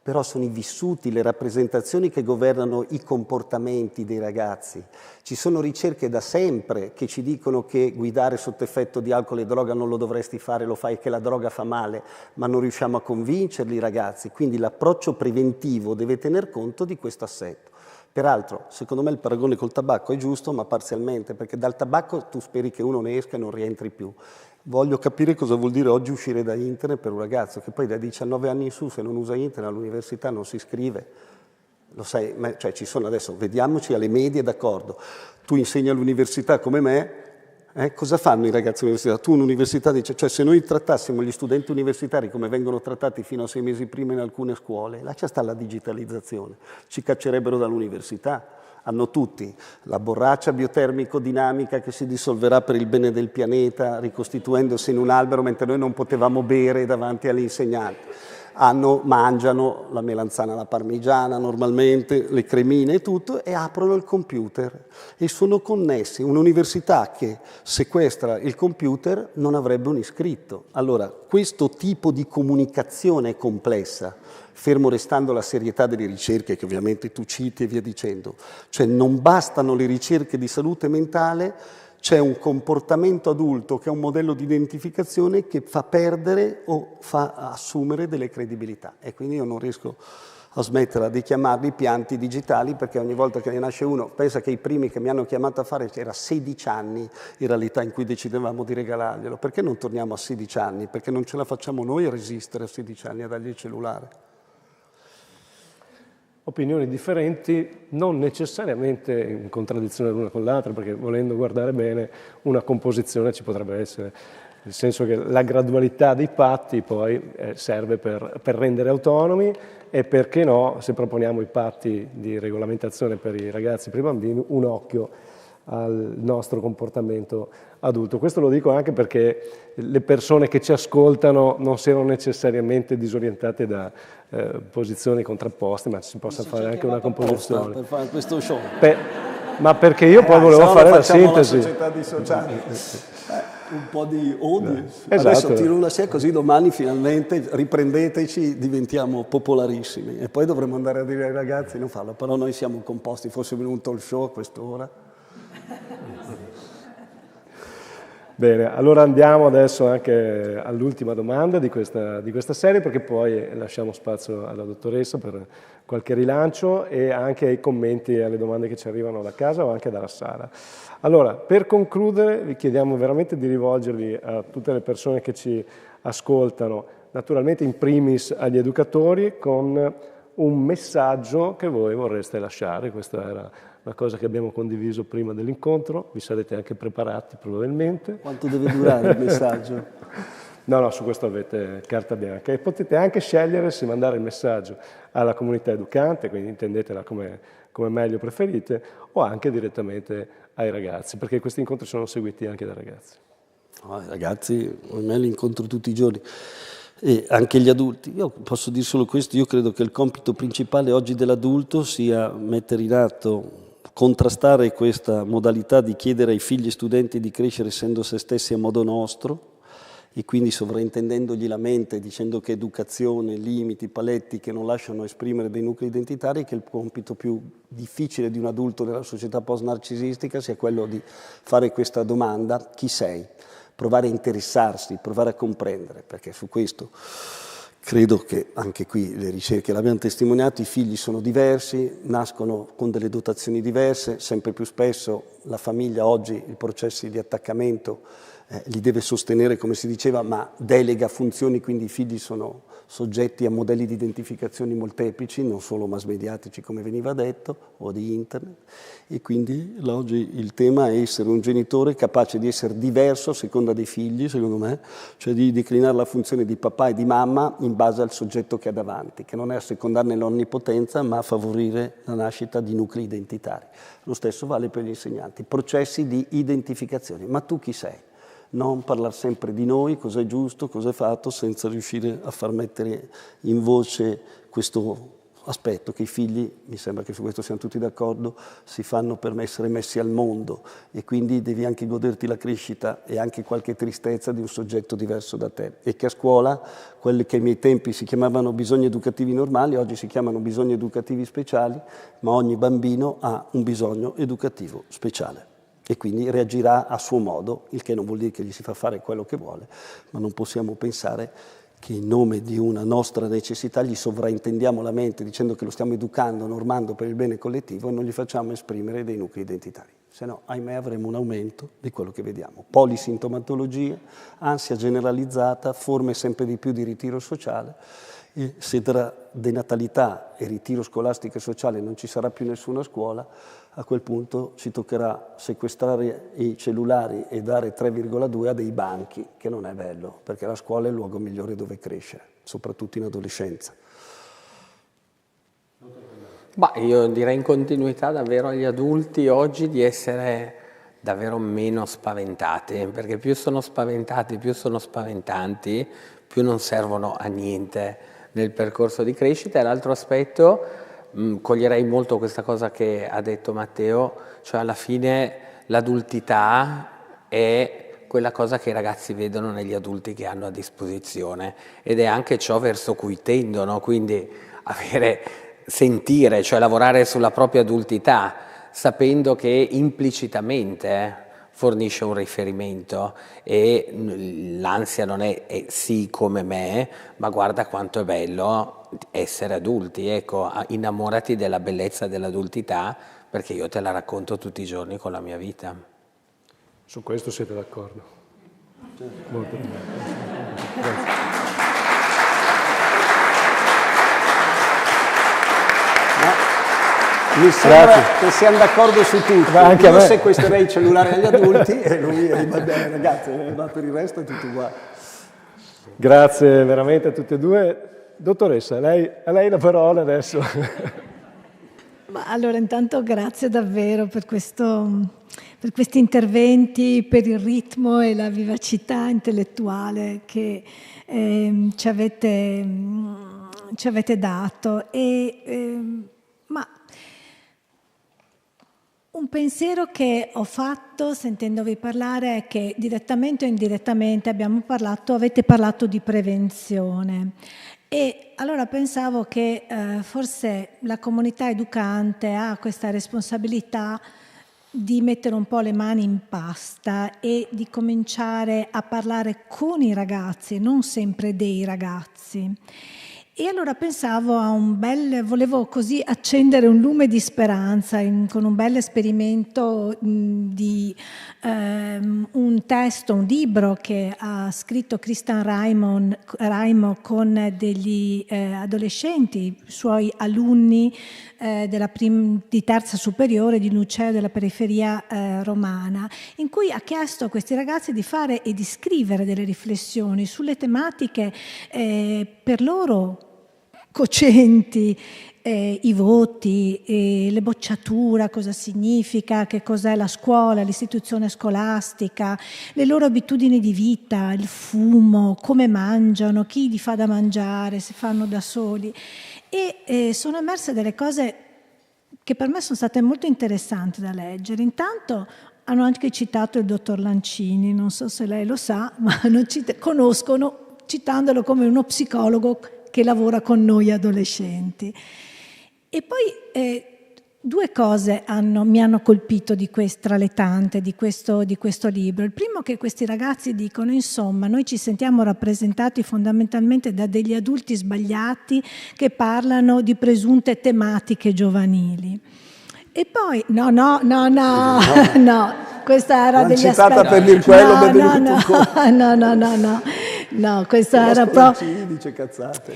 però sono i vissuti, le rappresentazioni che governano i comportamenti dei ragazzi. Ci sono ricerche da sempre che ci dicono che guidare sotto effetto di alcol e droga non lo dovresti fare, lo fai, che la droga fa male, ma non riusciamo a convincerli i ragazzi. Quindi l'approccio preventivo deve tener conto di questo assetto. Peraltro, secondo me il paragone col tabacco è giusto, ma parzialmente, perché dal tabacco tu speri che uno ne esca e non rientri più. Voglio capire cosa vuol dire oggi uscire da internet per un ragazzo che poi da 19 anni in su, se non usa internet all'università non si iscrive. Lo sai, cioè ci sono adesso, vediamoci alle medie, d'accordo. Tu insegni all'università come me, cosa fanno i ragazzi all'università? Tu un'università dice, cioè se noi trattassimo gli studenti universitari come vengono trattati fino a 6 mesi prima in alcune scuole, lascia stare la digitalizzazione, ci caccerebbero dall'università. Hanno tutti la borraccia biotermico-dinamica che si dissolverà per il bene del pianeta, ricostituendosi in un albero, mentre noi non potevamo bere davanti all'insegnante. Mangiano la melanzana alla parmigiana normalmente, le cremine e tutto, e aprono il computer e sono connessi. Un'università che sequestra il computer non avrebbe un iscritto. Allora, questo tipo di comunicazione è complessa, fermo restando la serietà delle ricerche che ovviamente tu citi e via dicendo. Cioè non bastano le ricerche di salute mentale, c'è un comportamento adulto che è un modello di identificazione che fa perdere o fa assumere delle credibilità. E quindi io non riesco a smetterla di chiamarli pianti digitali, perché ogni volta che ne nasce uno, pensa che i primi che mi hanno chiamato a fare, era 16 anni, era l'età in cui decidevamo di regalarglielo. Perché non torniamo a 16 anni? Perché non ce la facciamo noi a resistere a 16 anni, a dargli il cellulare. Opinioni differenti, non necessariamente in contraddizione l'una con l'altra, perché volendo guardare bene una composizione ci potrebbe essere, nel senso che la gradualità dei patti poi serve per rendere autonomi, e perché no, se proponiamo i patti di regolamentazione per i ragazzi e per i bambini, un occhio al nostro comportamento adulto. Questo lo dico anche perché le persone che ci ascoltano non siano necessariamente disorientate da posizioni contrapposte, ma si possa fare anche una composizione. Per fare questo show. Ma perché io poi volevo fare la sintesi. La società dissociata. Un po' di audience. Esatto. Adesso tiro una scia, così domani finalmente riprendeteci, diventiamo popolarissimi. E poi dovremo andare a dire ai ragazzi non farlo, però noi siamo composti, fosse venuto il show a quest'ora. Bene, allora andiamo adesso anche all'ultima domanda di questa serie, perché poi lasciamo spazio alla dottoressa per qualche rilancio e anche ai commenti e alle domande che ci arrivano da casa o anche dalla sala. Allora, per concludere, vi chiediamo veramente di rivolgervi a tutte le persone che ci ascoltano, naturalmente in primis agli educatori, con un messaggio che voi vorreste lasciare. Questa era una cosa che abbiamo condiviso prima dell'incontro, vi sarete anche preparati probabilmente. Quanto deve durare il messaggio? No, su questo avete carta bianca e potete anche scegliere se mandare il messaggio alla comunità educante, quindi intendetela come meglio preferite, o anche direttamente ai ragazzi, perché questi incontri sono seguiti anche dai ragazzi. No, i ragazzi, ormai li incontro tutti i giorni. E anche gli adulti. Io posso dire solo questo, io credo che il compito principale oggi dell'adulto sia mettere in atto, contrastare questa modalità di chiedere ai figli e studenti di crescere essendo se stessi a modo nostro, e quindi sovraintendendogli la mente, dicendo che educazione, limiti, paletti che non lasciano esprimere dei nuclei identitari, che il compito più difficile di un adulto nella società post-narcisistica sia quello di fare questa domanda: chi sei? Provare a interessarsi, provare a comprendere, perché su questo credo che anche qui le ricerche l'abbiano testimoniato, i figli sono diversi, nascono con delle dotazioni diverse, sempre più spesso la famiglia oggi i processi di attaccamento li deve sostenere, come si diceva, ma delega funzioni, quindi i figli sono soggetti a modelli di identificazioni molteplici, non solo mass mediatici come veniva detto, o di internet, e quindi oggi il tema è essere un genitore capace di essere diverso a seconda dei figli, secondo me, cioè di declinare la funzione di papà e di mamma in base al soggetto che ha davanti, che non è assecondarne l'onnipotenza, ma a favorire la nascita di nuclei identitari. Lo stesso vale per gli insegnanti, processi di identificazione. Ma tu chi sei? non parlare sempre di noi, cosa è giusto, cosa è fatto, senza riuscire a far mettere in voce questo aspetto che i figli, mi sembra che su questo siamo tutti d'accordo, si fanno per essere messi al mondo, e quindi devi anche goderti la crescita e anche qualche tristezza di un soggetto diverso da te, e che a scuola quelli che ai miei tempi si chiamavano bisogni educativi normali oggi si chiamano bisogni educativi speciali, ma ogni bambino ha un bisogno educativo speciale e quindi reagirà a suo modo, il che non vuol dire che gli si fa fare quello che vuole, ma non possiamo pensare che in nome di una nostra necessità gli sovraintendiamo la mente dicendo che lo stiamo educando, normando per il bene collettivo, e non gli facciamo esprimere dei nuclei identitari. Se no, ahimè, avremo un aumento di quello che vediamo. Polisintomatologie, ansia generalizzata, forme sempre di più di ritiro sociale, e se tra denatalità e ritiro scolastico e sociale non ci sarà più nessuna scuola, a quel punto ci toccherà sequestrare i cellulari e dare 3,2 a dei banchi, che non è bello, perché la scuola è il luogo migliore dove crescere, soprattutto in adolescenza. Io direi in continuità davvero agli adulti oggi di essere davvero meno spaventati, perché più sono spaventati, più sono spaventanti, più non servono a niente nel percorso di crescita. E l'altro aspetto, coglierei molto questa cosa che ha detto Matteo, cioè alla fine l'adultità è quella cosa che i ragazzi vedono negli adulti che hanno a disposizione, ed è anche ciò verso cui tendono, quindi sentire, cioè lavorare sulla propria adultità, sapendo che implicitamente fornisce un riferimento, e l'ansia non è sì come me, ma guarda quanto è bello essere adulti, ecco, innamorati della bellezza dell'adultità, perché io te la racconto tutti i giorni con la mia vita. Su questo siete d'accordo? Molto bene. Grazie. Mi sembra che siamo d'accordo su tutto. Io sequestrerei il cellulare agli adulti e lui ai ragazzi, ma per il resto è tutto uguale. Grazie veramente a tutti e due. Dottoressa, a lei la parola adesso. Allora, intanto grazie davvero per questi interventi, per il ritmo e la vivacità intellettuale che ci avete dato. Ma un pensiero che ho fatto sentendovi parlare è che direttamente o indirettamente avete parlato di prevenzione. E allora pensavo che forse la comunità educante ha questa responsabilità di mettere un po' le mani in pasta e di cominciare a parlare con i ragazzi, non sempre dei ragazzi. E allora pensavo volevo così accendere un lume di speranza con un bel esperimento di un testo, un libro che ha scritto Christian Raimo con degli adolescenti, suoi alunni di terza superiore di un liceo della periferia romana, in cui ha chiesto a questi ragazzi di fare e di scrivere delle riflessioni sulle tematiche per loro cocenti, i voti, le bocciature, cosa significa, che cos'è la scuola, l'istituzione scolastica, le loro abitudini di vita, il fumo, come mangiano, chi li fa da mangiare, se fanno da soli. E sono emerse delle cose che per me sono state molto interessanti da leggere. Intanto hanno anche citato il dottor Lancini, non so se lei lo sa, ma conoscono, citandolo come uno psicologo che lavora con noi adolescenti. E poi due cose mi hanno colpito tra le tante di questo libro. Il primo, che questi ragazzi dicono, insomma, noi ci sentiamo rappresentati fondamentalmente da degli adulti sbagliati che parlano di presunte tematiche giovanili. E poi, no, questa era degli aspetti... per dire quello, no, questa era proprio... dice cazzate.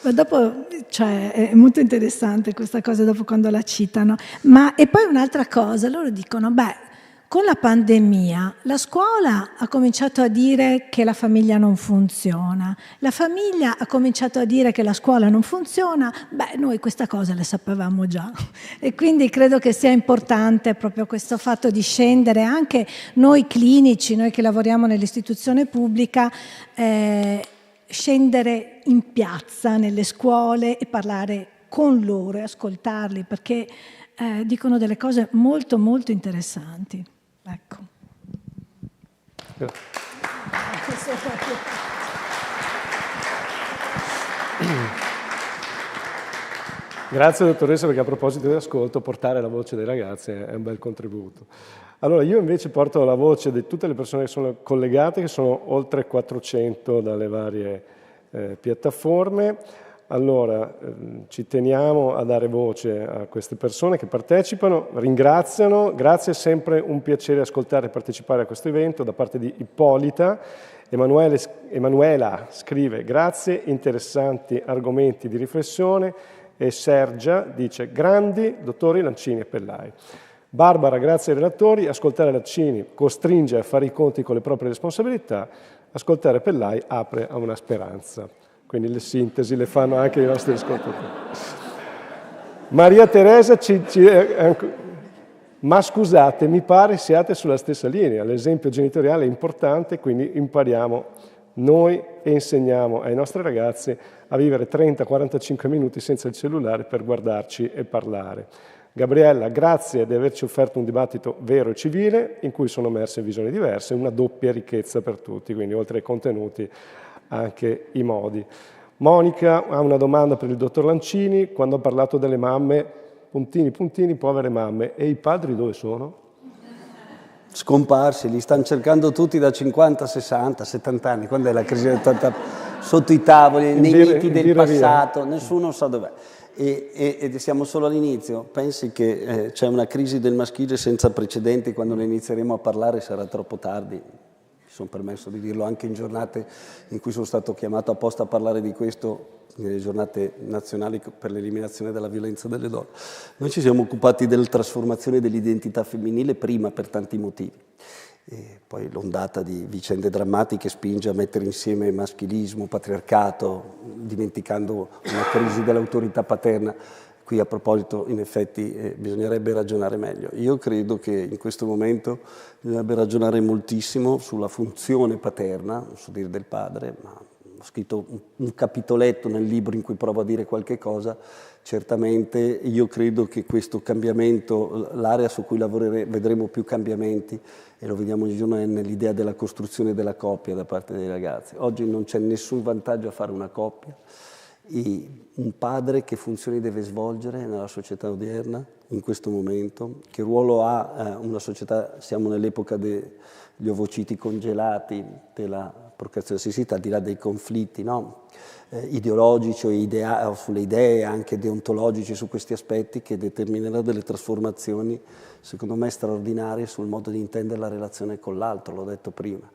Ma dopo, cioè, è molto interessante questa cosa dopo quando la citano. E poi un'altra cosa, loro dicono, con la pandemia la scuola ha cominciato a dire che la famiglia non funziona, la famiglia ha cominciato a dire che la scuola non funziona, beh, noi questa cosa le sapevamo già e quindi credo che sia importante proprio questo fatto di scendere, anche noi clinici, noi che lavoriamo nell'istituzione pubblica, scendere in piazza, nelle scuole e parlare con loro e ascoltarli, perché dicono delle cose molto molto interessanti. Ecco. Grazie dottoressa, perché a proposito di ascolto, portare la voce dei ragazzi è un bel contributo. Allora io invece porto la voce di tutte le persone che sono collegate, che sono oltre 400 dalle varie piattaforme. Allora, ci teniamo a dare voce a queste persone che partecipano, ringraziano, grazie, è sempre un piacere ascoltare e partecipare a questo evento. Da parte di Ippolita, Emanuela scrive grazie, interessanti argomenti di riflessione, e Sergia dice grandi dottori Lancini e Pellai. Barbara, grazie ai relatori, ascoltare Lancini costringe a fare i conti con le proprie responsabilità, ascoltare Pellai apre a una speranza. Quindi le sintesi le fanno anche i nostri ascoltatori. Maria Teresa ma scusate, mi pare siate sulla stessa linea, l'esempio genitoriale è importante, quindi impariamo noi e insegniamo ai nostri ragazzi a vivere 30-45 minuti senza il cellulare per guardarci e parlare. Gabriella, grazie di averci offerto un dibattito vero e civile in cui sono emerse visioni diverse, una doppia ricchezza per tutti, quindi oltre ai contenuti anche i modi. Monica ha una domanda per il dottor Lancini, quando ha parlato delle mamme, puntini, puntini, povere mamme, e i padri dove sono? Scomparsi, li stanno cercando tutti da 50, 60, 70 anni, quando è la crisi del 80, sotto i tavoli, nei miti del passato, nessuno sa dov'è. E siamo solo all'inizio. Pensi che c'è una crisi del maschile senza precedenti, quando ne inizieremo a parlare sarà troppo tardi. Mi sono permesso di dirlo anche in giornate in cui sono stato chiamato apposta a parlare di questo, nelle giornate nazionali per l'eliminazione della violenza delle donne. Noi ci siamo occupati della trasformazione dell'identità femminile prima per tanti motivi. E poi l'ondata di vicende drammatiche spinge a mettere insieme maschilismo, patriarcato, dimenticando una crisi dell'autorità paterna. Qui a proposito, in effetti, bisognerebbe ragionare meglio. Io credo che in questo momento bisognerebbe ragionare moltissimo sulla funzione paterna, non so dire del padre, ma ho scritto un capitoletto nel libro in cui provo a dire qualche cosa. Certamente io credo che questo cambiamento, l'area su cui vedremo più cambiamenti, e lo vediamo ogni giorno, è nell'idea della costruzione della coppia da parte dei ragazzi. Oggi non c'è nessun vantaggio a fare una coppia. E un padre che funzioni deve svolgere nella società odierna, in questo momento? Che ruolo ha una società? Siamo nell'epoca degli ovociti congelati, della procreazione assistita, al di là dei conflitti, no? Ideologici o sulle idee anche deontologici su questi aspetti, che determinerà delle trasformazioni, secondo me, straordinarie sul modo di intendere la relazione con l'altro, l'ho detto prima.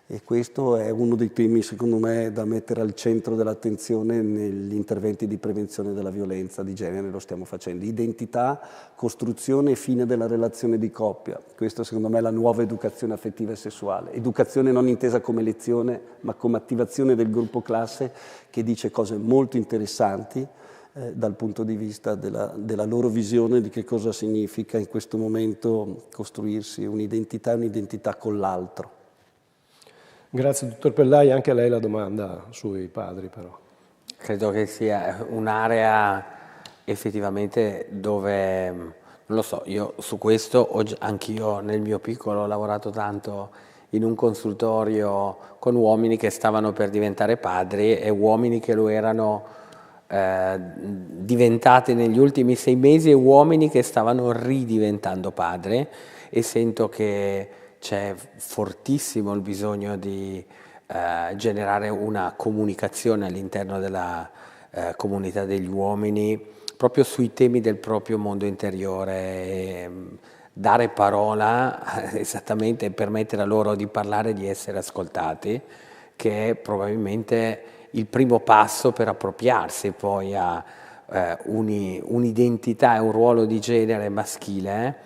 E questo è uno dei temi, secondo me, da mettere al centro dell'attenzione negli interventi di prevenzione della violenza di genere. Lo stiamo facendo. Identità, costruzione e fine della relazione di coppia. Questo, secondo me, è la nuova educazione affettiva e sessuale. Educazione non intesa come lezione, ma come attivazione del gruppo classe, che dice cose molto interessanti dal punto di vista della loro visione di che cosa significa in questo momento costruirsi un'identità con l'altro. Grazie dottor Pellai, anche a lei la domanda sui padri però. Credo che sia un'area effettivamente dove, non lo so, io su questo anch'io nel mio piccolo ho lavorato tanto in un consultorio con uomini che stavano per diventare padri e uomini che lo erano diventati negli ultimi 6 mesi e uomini che stavano ridiventando padri, e sento che c'è fortissimo il bisogno di generare una comunicazione all'interno della comunità degli uomini proprio sui temi del proprio mondo interiore, e dare parola esattamente, permettere a loro di parlare e di essere ascoltati, che è probabilmente il primo passo per appropriarsi poi a un'identità e un ruolo di genere maschile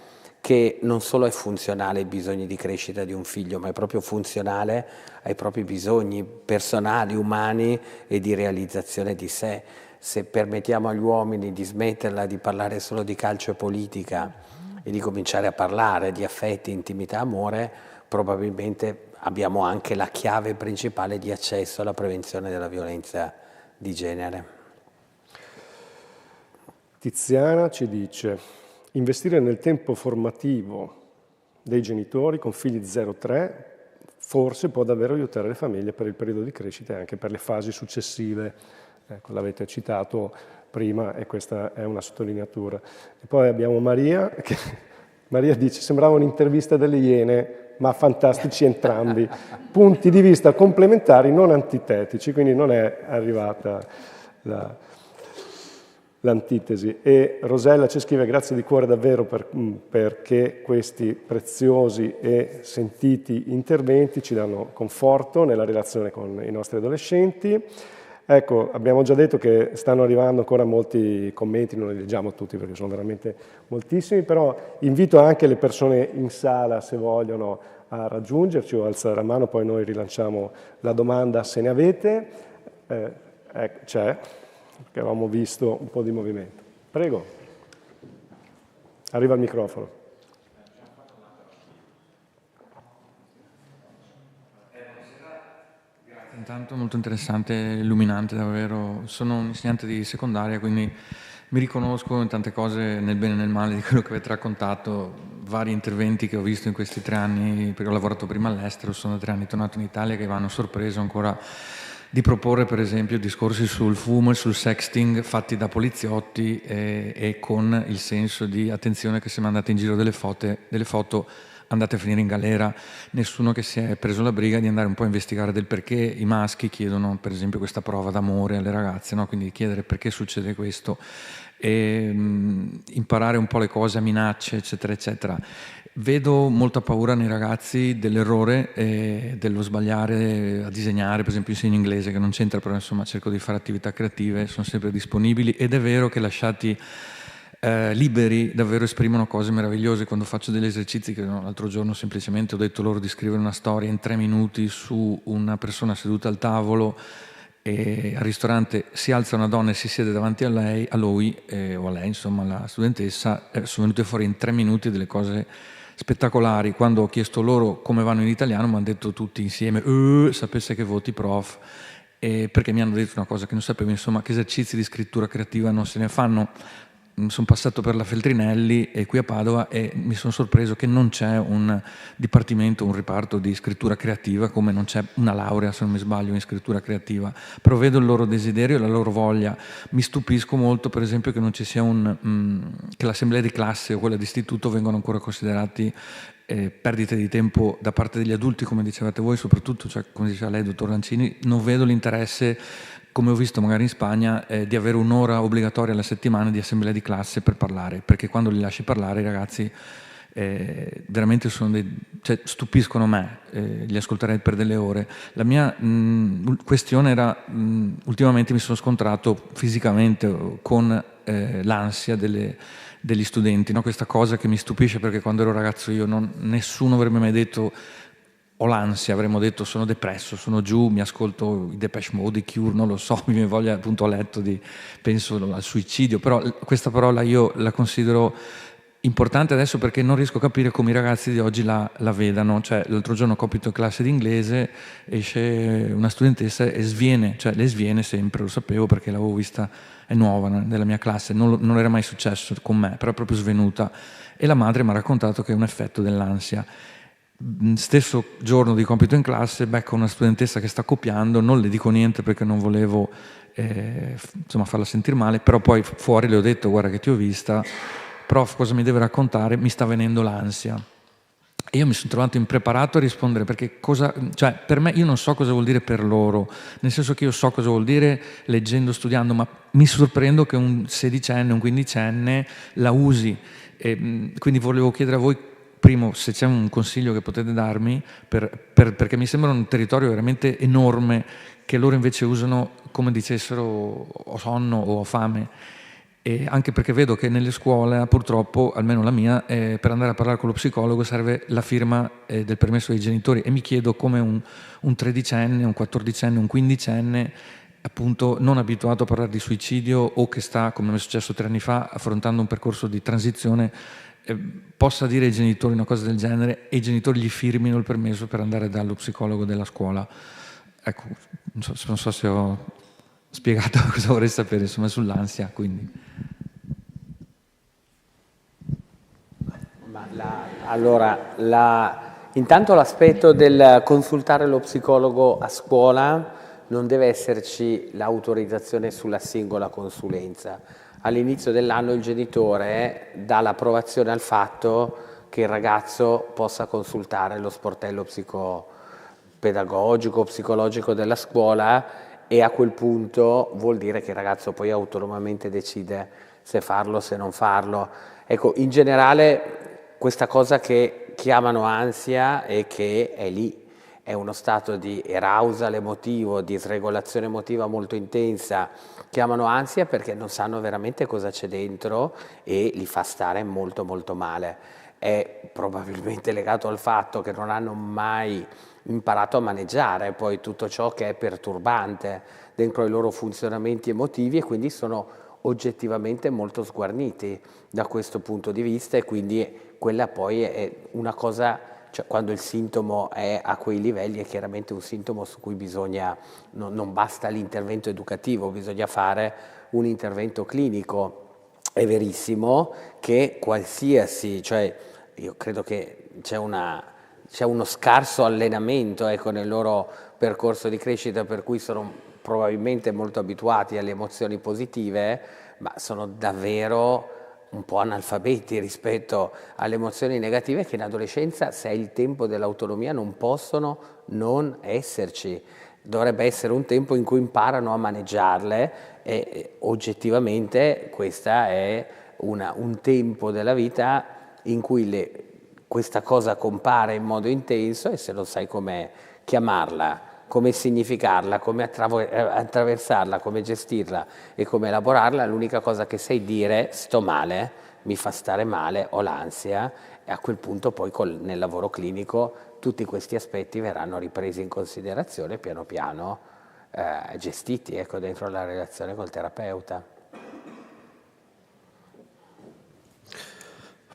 che non solo è funzionale ai bisogni di crescita di un figlio, ma è proprio funzionale ai propri bisogni personali, umani e di realizzazione di sé. Se permettiamo agli uomini di smetterla di parlare solo di calcio e politica e di cominciare a parlare di affetti, intimità, amore, probabilmente abbiamo anche la chiave principale di accesso alla prevenzione della violenza di genere. Tiziana ci dice: investire nel tempo formativo dei genitori con figli 0-3 forse può davvero aiutare le famiglie per il periodo di crescita e anche per le fasi successive. Ecco, l'avete citato prima e questa è una sottolineatura. E poi abbiamo Maria, che Maria dice: sembrava un'intervista delle Iene, ma fantastici entrambi, punti di vista complementari, non antitetici, quindi non è arrivata l'antitesi. E Rosella ci scrive: grazie di cuore davvero perché questi preziosi e sentiti interventi ci danno conforto nella relazione con i nostri adolescenti. Ecco, abbiamo già detto che stanno arrivando ancora molti commenti, non li leggiamo tutti perché sono veramente moltissimi, però invito anche le persone in sala, se vogliono, a raggiungerci o alzare la mano, poi noi rilanciamo la domanda se ne avete. C'è, perché avevamo visto un po' di movimento. Prego, arriva il microfono. Intanto molto interessante, illuminante davvero. Sono un insegnante di secondaria, quindi mi riconosco in tante cose, nel bene e nel male, di quello che avete raccontato. Vari interventi che ho visto in questi 3 anni, perché ho lavorato prima all'estero, sono 3 anni tornato in Italia, che mi hanno sorpreso ancora di proporre per esempio discorsi sul fumo e sul sexting fatti da poliziotti e con il senso di attenzione che se mandate in giro delle foto andate a finire in galera. Nessuno che si è preso la briga di andare un po' a investigare del perché i maschi chiedono per esempio questa prova d'amore alle ragazze, no? Quindi chiedere perché succede questo e imparare un po' le cose a minacce eccetera eccetera. Vedo molta paura nei ragazzi dell'errore e dello sbagliare a disegnare, per esempio insegno inglese che non c'entra, però insomma cerco di fare attività creative, sono sempre disponibili ed è vero che lasciati liberi davvero esprimono cose meravigliose. Quando faccio degli esercizi, che l'altro giorno semplicemente ho detto loro di scrivere una storia in 3 minuti su una persona seduta al tavolo e al ristorante si alza una donna e si siede davanti a lui o a lei, insomma la studentessa, sono venute fuori in 3 minuti delle cose spettacolari. Quando ho chiesto loro come vanno in italiano mi hanno detto tutti insieme sapesse che voti prof, perché mi hanno detto una cosa che non sapevo, insomma, che esercizi di scrittura creativa non se ne fanno. Sono passato per la Feltrinelli e qui a Padova e mi sono sorpreso che non c'è un dipartimento, un reparto di scrittura creativa, come non c'è una laurea, se non mi sbaglio, in scrittura creativa. Però vedo il loro desiderio e la loro voglia. Mi stupisco molto, per esempio, che non ci sia che l'assemblea di classe o quella di istituto vengono ancora considerati perdite di tempo da parte degli adulti, come dicevate voi, soprattutto, cioè, come diceva lei, dottor Lancini, non vedo l'interesse, come ho visto magari in Spagna, di avere un'ora obbligatoria alla settimana di assemblea di classe per parlare, perché quando li lasci parlare i ragazzi veramente cioè, stupiscono me, li ascolterei per delle ore. La mia questione era, ultimamente mi sono scontrato fisicamente con l'ansia degli studenti, no? Questa cosa che mi stupisce, perché quando ero ragazzo nessuno avrebbe mai detto ho l'ansia, avremmo detto sono depresso, sono giù, mi ascolto i Depeche Mode, i Cure, non lo so, mi viene voglia appunto a letto penso al suicidio, però questa parola io la considero importante adesso perché non riesco a capire come i ragazzi di oggi la vedano. Cioè, l'altro giorno ho capito in classe di inglese, esce una studentessa e sviene, cioè le sviene sempre, lo sapevo perché l'avevo vista, è nuova nella mia classe, non era mai successo con me, però è proprio svenuta e la madre mi ha raccontato che è un effetto dell'ansia. Stesso giorno di compito in classe becco una studentessa che sta copiando, non le dico niente perché non volevo insomma farla sentire male, però poi fuori le ho detto guarda che ti ho vista, prof cosa mi deve raccontare, mi sta venendo l'ansia. E io mi sono trovato impreparato a rispondere perché cioè per me io non so cosa vuol dire per loro, nel senso che io so cosa vuol dire leggendo, studiando, ma mi sorprendo che un 16enne, un 15enne la usi, e quindi volevo chiedere a voi primo se c'è un consiglio che potete darmi perché mi sembra un territorio veramente enorme che loro invece usano come dicessero ho sonno o ho fame, E anche perché vedo che nelle scuole, purtroppo, almeno la mia, per andare a parlare con lo psicologo serve la firma del permesso dei genitori, e mi chiedo come un tredicenne, un quattordicenne, un quindicenne, appunto non abituato a parlare di suicidio, o che sta, come mi è successo 3 anni fa, affrontando un percorso di transizione, possa dire ai genitori una cosa del genere e i genitori gli firmino il permesso per andare dallo psicologo della scuola. Ecco, non so se ho spiegato cosa vorrei sapere, insomma, sull'ansia, quindi. Intanto l'aspetto del consultare lo psicologo a scuola non deve esserci l'autorizzazione sulla singola consulenza. All'inizio dell'anno il genitore dà l'approvazione al fatto che il ragazzo possa consultare lo sportello psicopedagogico, psicologico della scuola, e a quel punto vuol dire che il ragazzo poi autonomamente decide se farlo, se non farlo. Ecco, in generale questa cosa che chiamano ansia e che è lì, è uno stato di arousal emotivo, di sregolazione emotiva molto intensa, chiamano ansia perché non sanno veramente cosa c'è dentro e li fa stare molto molto male. È probabilmente legato al fatto che non hanno mai imparato a maneggiare poi tutto ciò che è perturbante dentro i loro funzionamenti emotivi, e quindi sono oggettivamente molto sguarniti da questo punto di vista, e quindi quella poi è una cosa, cioè quando il sintomo è a quei livelli è chiaramente un sintomo su cui bisogna, non basta l'intervento educativo, bisogna fare un intervento clinico. È verissimo che qualsiasi, cioè io credo che c'è uno scarso allenamento, ecco, nel loro percorso di crescita, per cui sono probabilmente molto abituati alle emozioni positive, ma sono davvero un po' analfabeti rispetto alle emozioni negative, che in adolescenza, se è il tempo dell'autonomia, non possono non esserci. Dovrebbe essere un tempo in cui imparano a maneggiarle, e oggettivamente questa è un tempo della vita in cui questa cosa compare in modo intenso, e se non sai come chiamarla, come significarla, come attraversarla, come gestirla e come elaborarla, l'unica cosa che sai dire: sto male, mi fa stare male, ho l'ansia, e a quel punto poi nel lavoro clinico tutti questi aspetti verranno ripresi in considerazione, piano piano gestiti, ecco, dentro la relazione col terapeuta.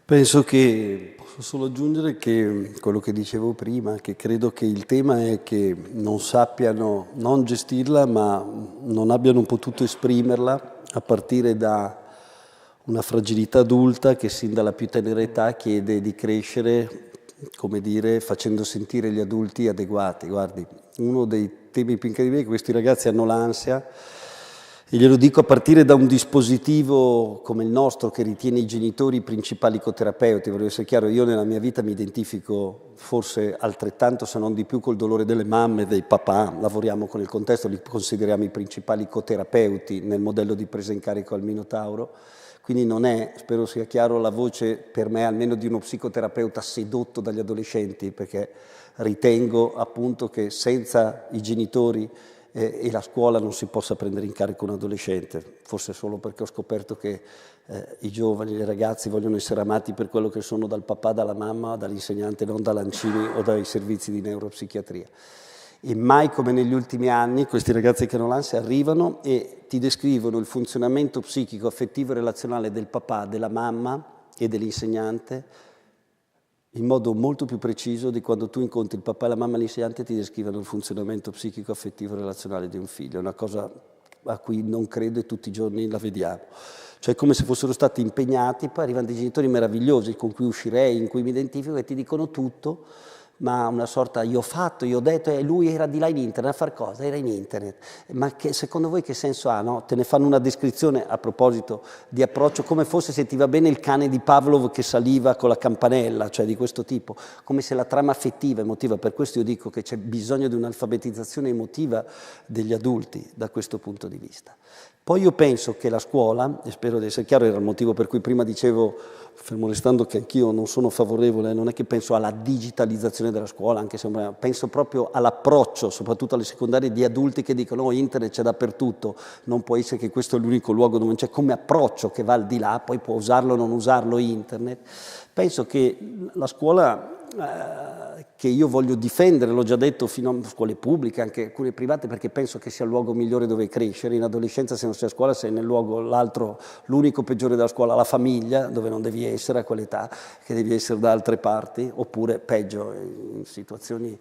Penso che, posso solo aggiungere che quello che dicevo prima, che credo che il tema è che non sappiano non gestirla, ma non abbiano potuto esprimerla a partire da una fragilità adulta che sin dalla più tenera età chiede di crescere, come dire, facendo sentire gli adulti adeguati. Guardi, uno dei temi più incredibili è che questi ragazzi hanno l'ansia, e glielo dico a partire da un dispositivo come il nostro che ritiene i genitori i principali coterapeuti. Voglio essere chiaro, io nella mia vita mi identifico forse altrettanto, se non di più, col dolore delle mamme e dei papà. Lavoriamo con il contesto, li consideriamo i principali coterapeuti nel modello di presa in carico al Minotauro. Quindi non è, spero sia chiaro, la voce per me almeno di uno psicoterapeuta sedotto dagli adolescenti, perché ritengo appunto che senza i genitori e la scuola non si possa prendere in carico un adolescente, forse solo perché ho scoperto che i giovani, i ragazzi vogliono essere amati per quello che sono dal papà, dalla mamma, dall'insegnante, non da Lancini o dai servizi di neuropsichiatria. E mai come negli ultimi anni questi ragazzi che hanno l'ansia arrivano e ti descrivono il funzionamento psichico, affettivo e relazionale del papà, della mamma e dell'insegnante in modo molto più preciso di quando tu incontri il papà e la mamma e l'insegnante ti descrivono il funzionamento psichico, affettivo e relazionale di un figlio. È una cosa a cui non credo e tutti i giorni la vediamo. Cioè come se fossero stati impegnati, poi arrivano dei genitori meravigliosi con cui uscirei, in cui mi identifico, e ti dicono tutto, ma una sorta io ho fatto, io ho detto, e lui era di là in internet, a far cosa? Era in internet. Ma che, secondo voi che senso ha? No? Te ne fanno una descrizione a proposito di approccio, come fosse, se ti va bene, il cane di Pavlov che saliva con la campanella, cioè di questo tipo, come se la trama affettiva, emotiva, per questo io dico che c'è bisogno di un'alfabetizzazione emotiva degli adulti da questo punto di vista. Poi io penso che la scuola, e spero di essere chiaro, era il motivo per cui prima dicevo, fermo restando che anch'io non sono favorevole, non è che penso alla digitalizzazione della scuola, anche se penso proprio all'approccio, soprattutto alle secondarie, di adulti che dicono oh, internet c'è dappertutto, non può essere che questo è l'unico luogo dove non c'è, come approccio che va al di là, poi può usarlo o non usarlo internet. Penso che la scuola che io voglio difendere, l'ho già detto, fino a scuole pubbliche, anche alcune private, perché penso che sia il luogo migliore dove crescere. In adolescenza, se non sei a scuola, sei nel luogo, l'altro, l'unico peggiore della scuola, la famiglia, dove non devi essere a quell'età, che devi essere da altre parti, oppure peggio, in situazioni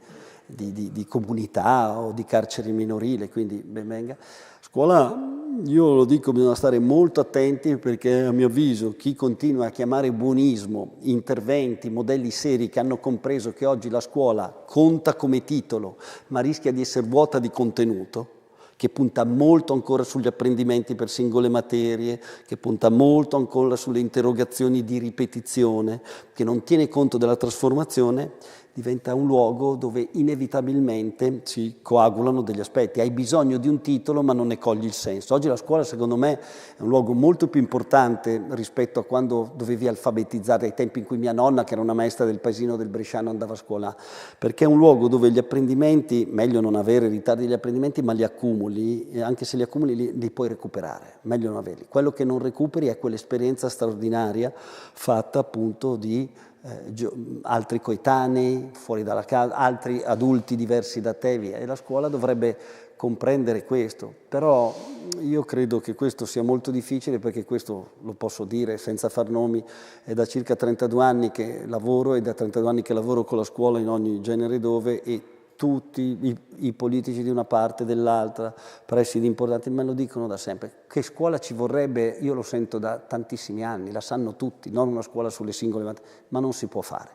di comunità o di carceri minorile, quindi ben venga. Scuola, io lo dico, bisogna stare molto attenti perché a mio avviso chi continua a chiamare buonismo interventi, modelli seri che hanno compreso che oggi la scuola conta come titolo ma rischia di essere vuota di contenuto, che punta molto ancora sugli apprendimenti per singole materie, che punta molto ancora sulle interrogazioni di ripetizione, che non tiene conto della trasformazione, diventa un luogo dove inevitabilmente si coagulano degli aspetti. Hai bisogno di un titolo ma non ne cogli il senso. Oggi la scuola secondo me è un luogo molto più importante rispetto a quando dovevi alfabetizzare, ai tempi in cui mia nonna, che era una maestra del paesino del Bresciano, andava a scuola, perché è un luogo dove gli apprendimenti, meglio non avere ritardi degli apprendimenti, ma li accumuli, e anche se li accumuli li puoi recuperare, meglio non averli. Quello che non recuperi è quell'esperienza straordinaria fatta appunto di altri coetanei, fuori dalla casa, altri adulti diversi da te, via. E la scuola dovrebbe comprendere questo. Però io credo che questo sia molto difficile perché questo lo posso dire senza far nomi, è da circa 32 anni che lavoro e da 32 anni che lavoro con la scuola in ogni genere dove e tutti i politici di una parte e dell'altra, presidi importanti, me lo dicono da sempre. Che scuola ci vorrebbe, io lo sento da tantissimi anni, la sanno tutti, non una scuola sulle singole materie, ma non si può fare.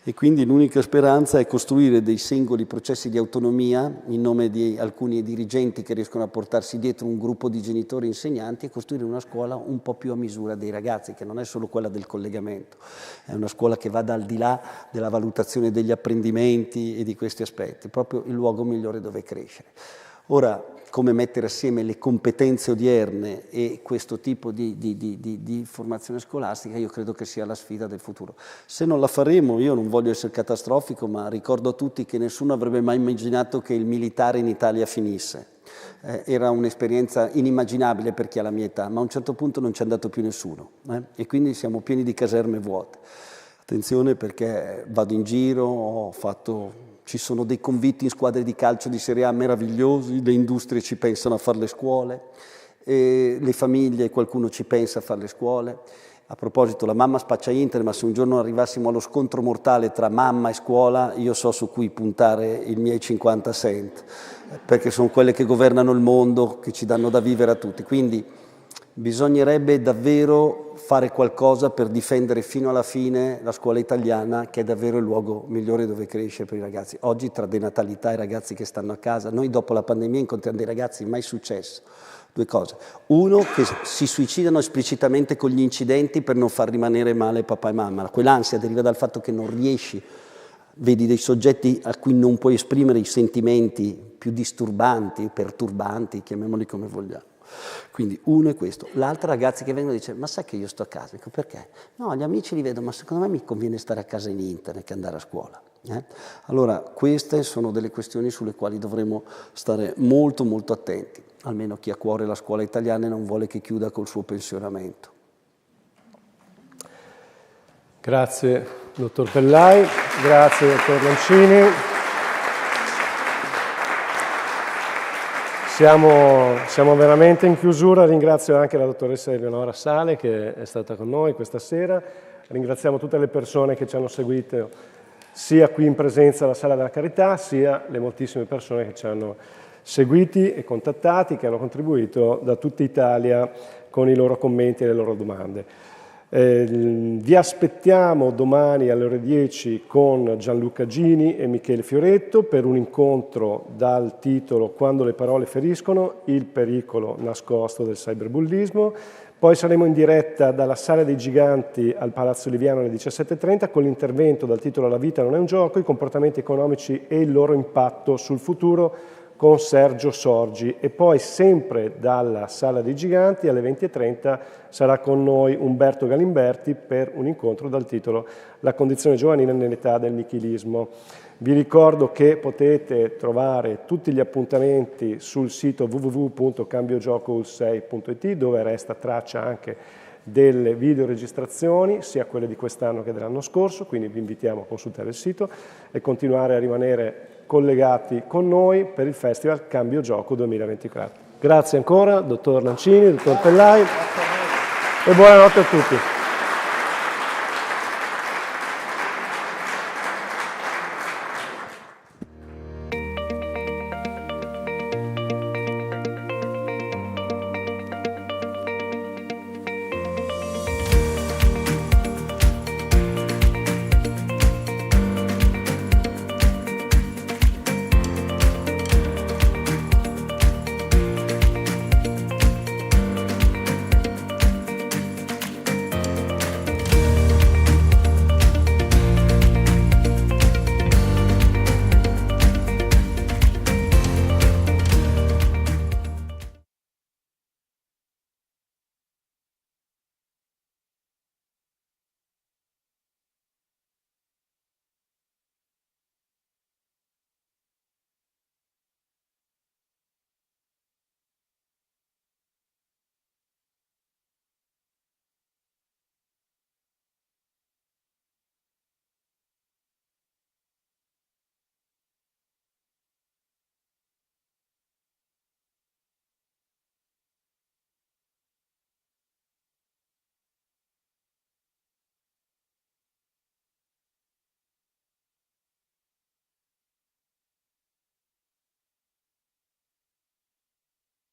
E quindi l'unica speranza è costruire dei singoli processi di autonomia in nome di alcuni dirigenti che riescono a portarsi dietro un gruppo di genitori e insegnanti e costruire una scuola un po' più a misura dei ragazzi, che non è solo quella del collegamento, è una scuola che vada al di là della valutazione degli apprendimenti e di questi aspetti, proprio il luogo migliore dove crescere. Ora, come mettere assieme le competenze odierne e questo tipo di formazione scolastica, io credo che sia la sfida del futuro. Se non la faremo, io non voglio essere catastrofico, ma ricordo a tutti che nessuno avrebbe mai immaginato che il militare in Italia finisse. Era un'esperienza inimmaginabile per chi ha la mia età, ma a un certo punto non c'è andato più nessuno, e quindi siamo pieni di caserme vuote. Attenzione perché vado in giro, ci sono dei convitti in squadre di calcio di Serie A meravigliosi, le industrie ci pensano a fare le scuole, le famiglie, qualcuno ci pensa a fare le scuole. A proposito, la mamma spaccia internet, ma se un giorno arrivassimo allo scontro mortale tra mamma e scuola, io so su cui puntare i miei 50 cent, perché sono quelle che governano il mondo, che ci danno da vivere a tutti. Quindi bisognerebbe davvero fare qualcosa per difendere fino alla fine la scuola italiana, che è davvero il luogo migliore dove crescere per i ragazzi. Oggi tra denatalità e ragazzi che stanno a casa, noi dopo la pandemia incontriamo dei ragazzi, mai successo. Due cose. Uno, che si suicidano esplicitamente con gli incidenti per non far rimanere male papà e mamma. Quell'ansia deriva dal fatto che non riesci, vedi dei soggetti a cui non puoi esprimere i sentimenti più disturbanti, perturbanti, chiamiamoli come vogliamo. Quindi uno è questo. L'altro, ragazzi che vengono e dice ma sai che io sto a casa? Dico perché? No, gli amici li vedo, ma secondo me mi conviene stare a casa in internet che andare a scuola. Allora queste sono delle questioni sulle quali dovremo stare molto molto attenti, almeno chi ha a cuore la scuola italiana e non vuole che chiuda col suo pensionamento. Grazie dottor Pellai, grazie dottor Lancini. Siamo veramente in chiusura, ringrazio anche la dottoressa Eleonora Sale che è stata con noi questa sera, ringraziamo tutte le persone che ci hanno seguito sia qui in presenza alla Sala della Carità, sia le moltissime persone che ci hanno seguiti e contattati, che hanno contribuito da tutta Italia con i loro commenti e le loro domande. Vi aspettiamo domani alle ore 10 con Gianluca Gini e Michele Fioretto per un incontro dal titolo Quando le parole feriscono, il pericolo nascosto del cyberbullismo. Poi saremo in diretta dalla Sala dei Giganti al Palazzo Liviano alle 17:30 con l'intervento dal titolo La vita non è un gioco, i comportamenti economici e il loro impatto sul futuro con Sergio Sorgi, e poi sempre dalla Sala dei Giganti alle 20:30 sarà con noi Umberto Galimberti per un incontro dal titolo La condizione giovanile nell'età del nichilismo. Vi ricordo che potete trovare tutti gli appuntamenti sul sito www.cambiogiocol6.it, dove resta traccia anche delle videoregistrazioni, sia quelle di quest'anno che dell'anno scorso, quindi vi invitiamo a consultare il sito e continuare a rimanere collegati con noi per il Festival Cambio Gioco 2024. Grazie ancora, dottor Lancini, dottor Pellai, e buonanotte a tutti.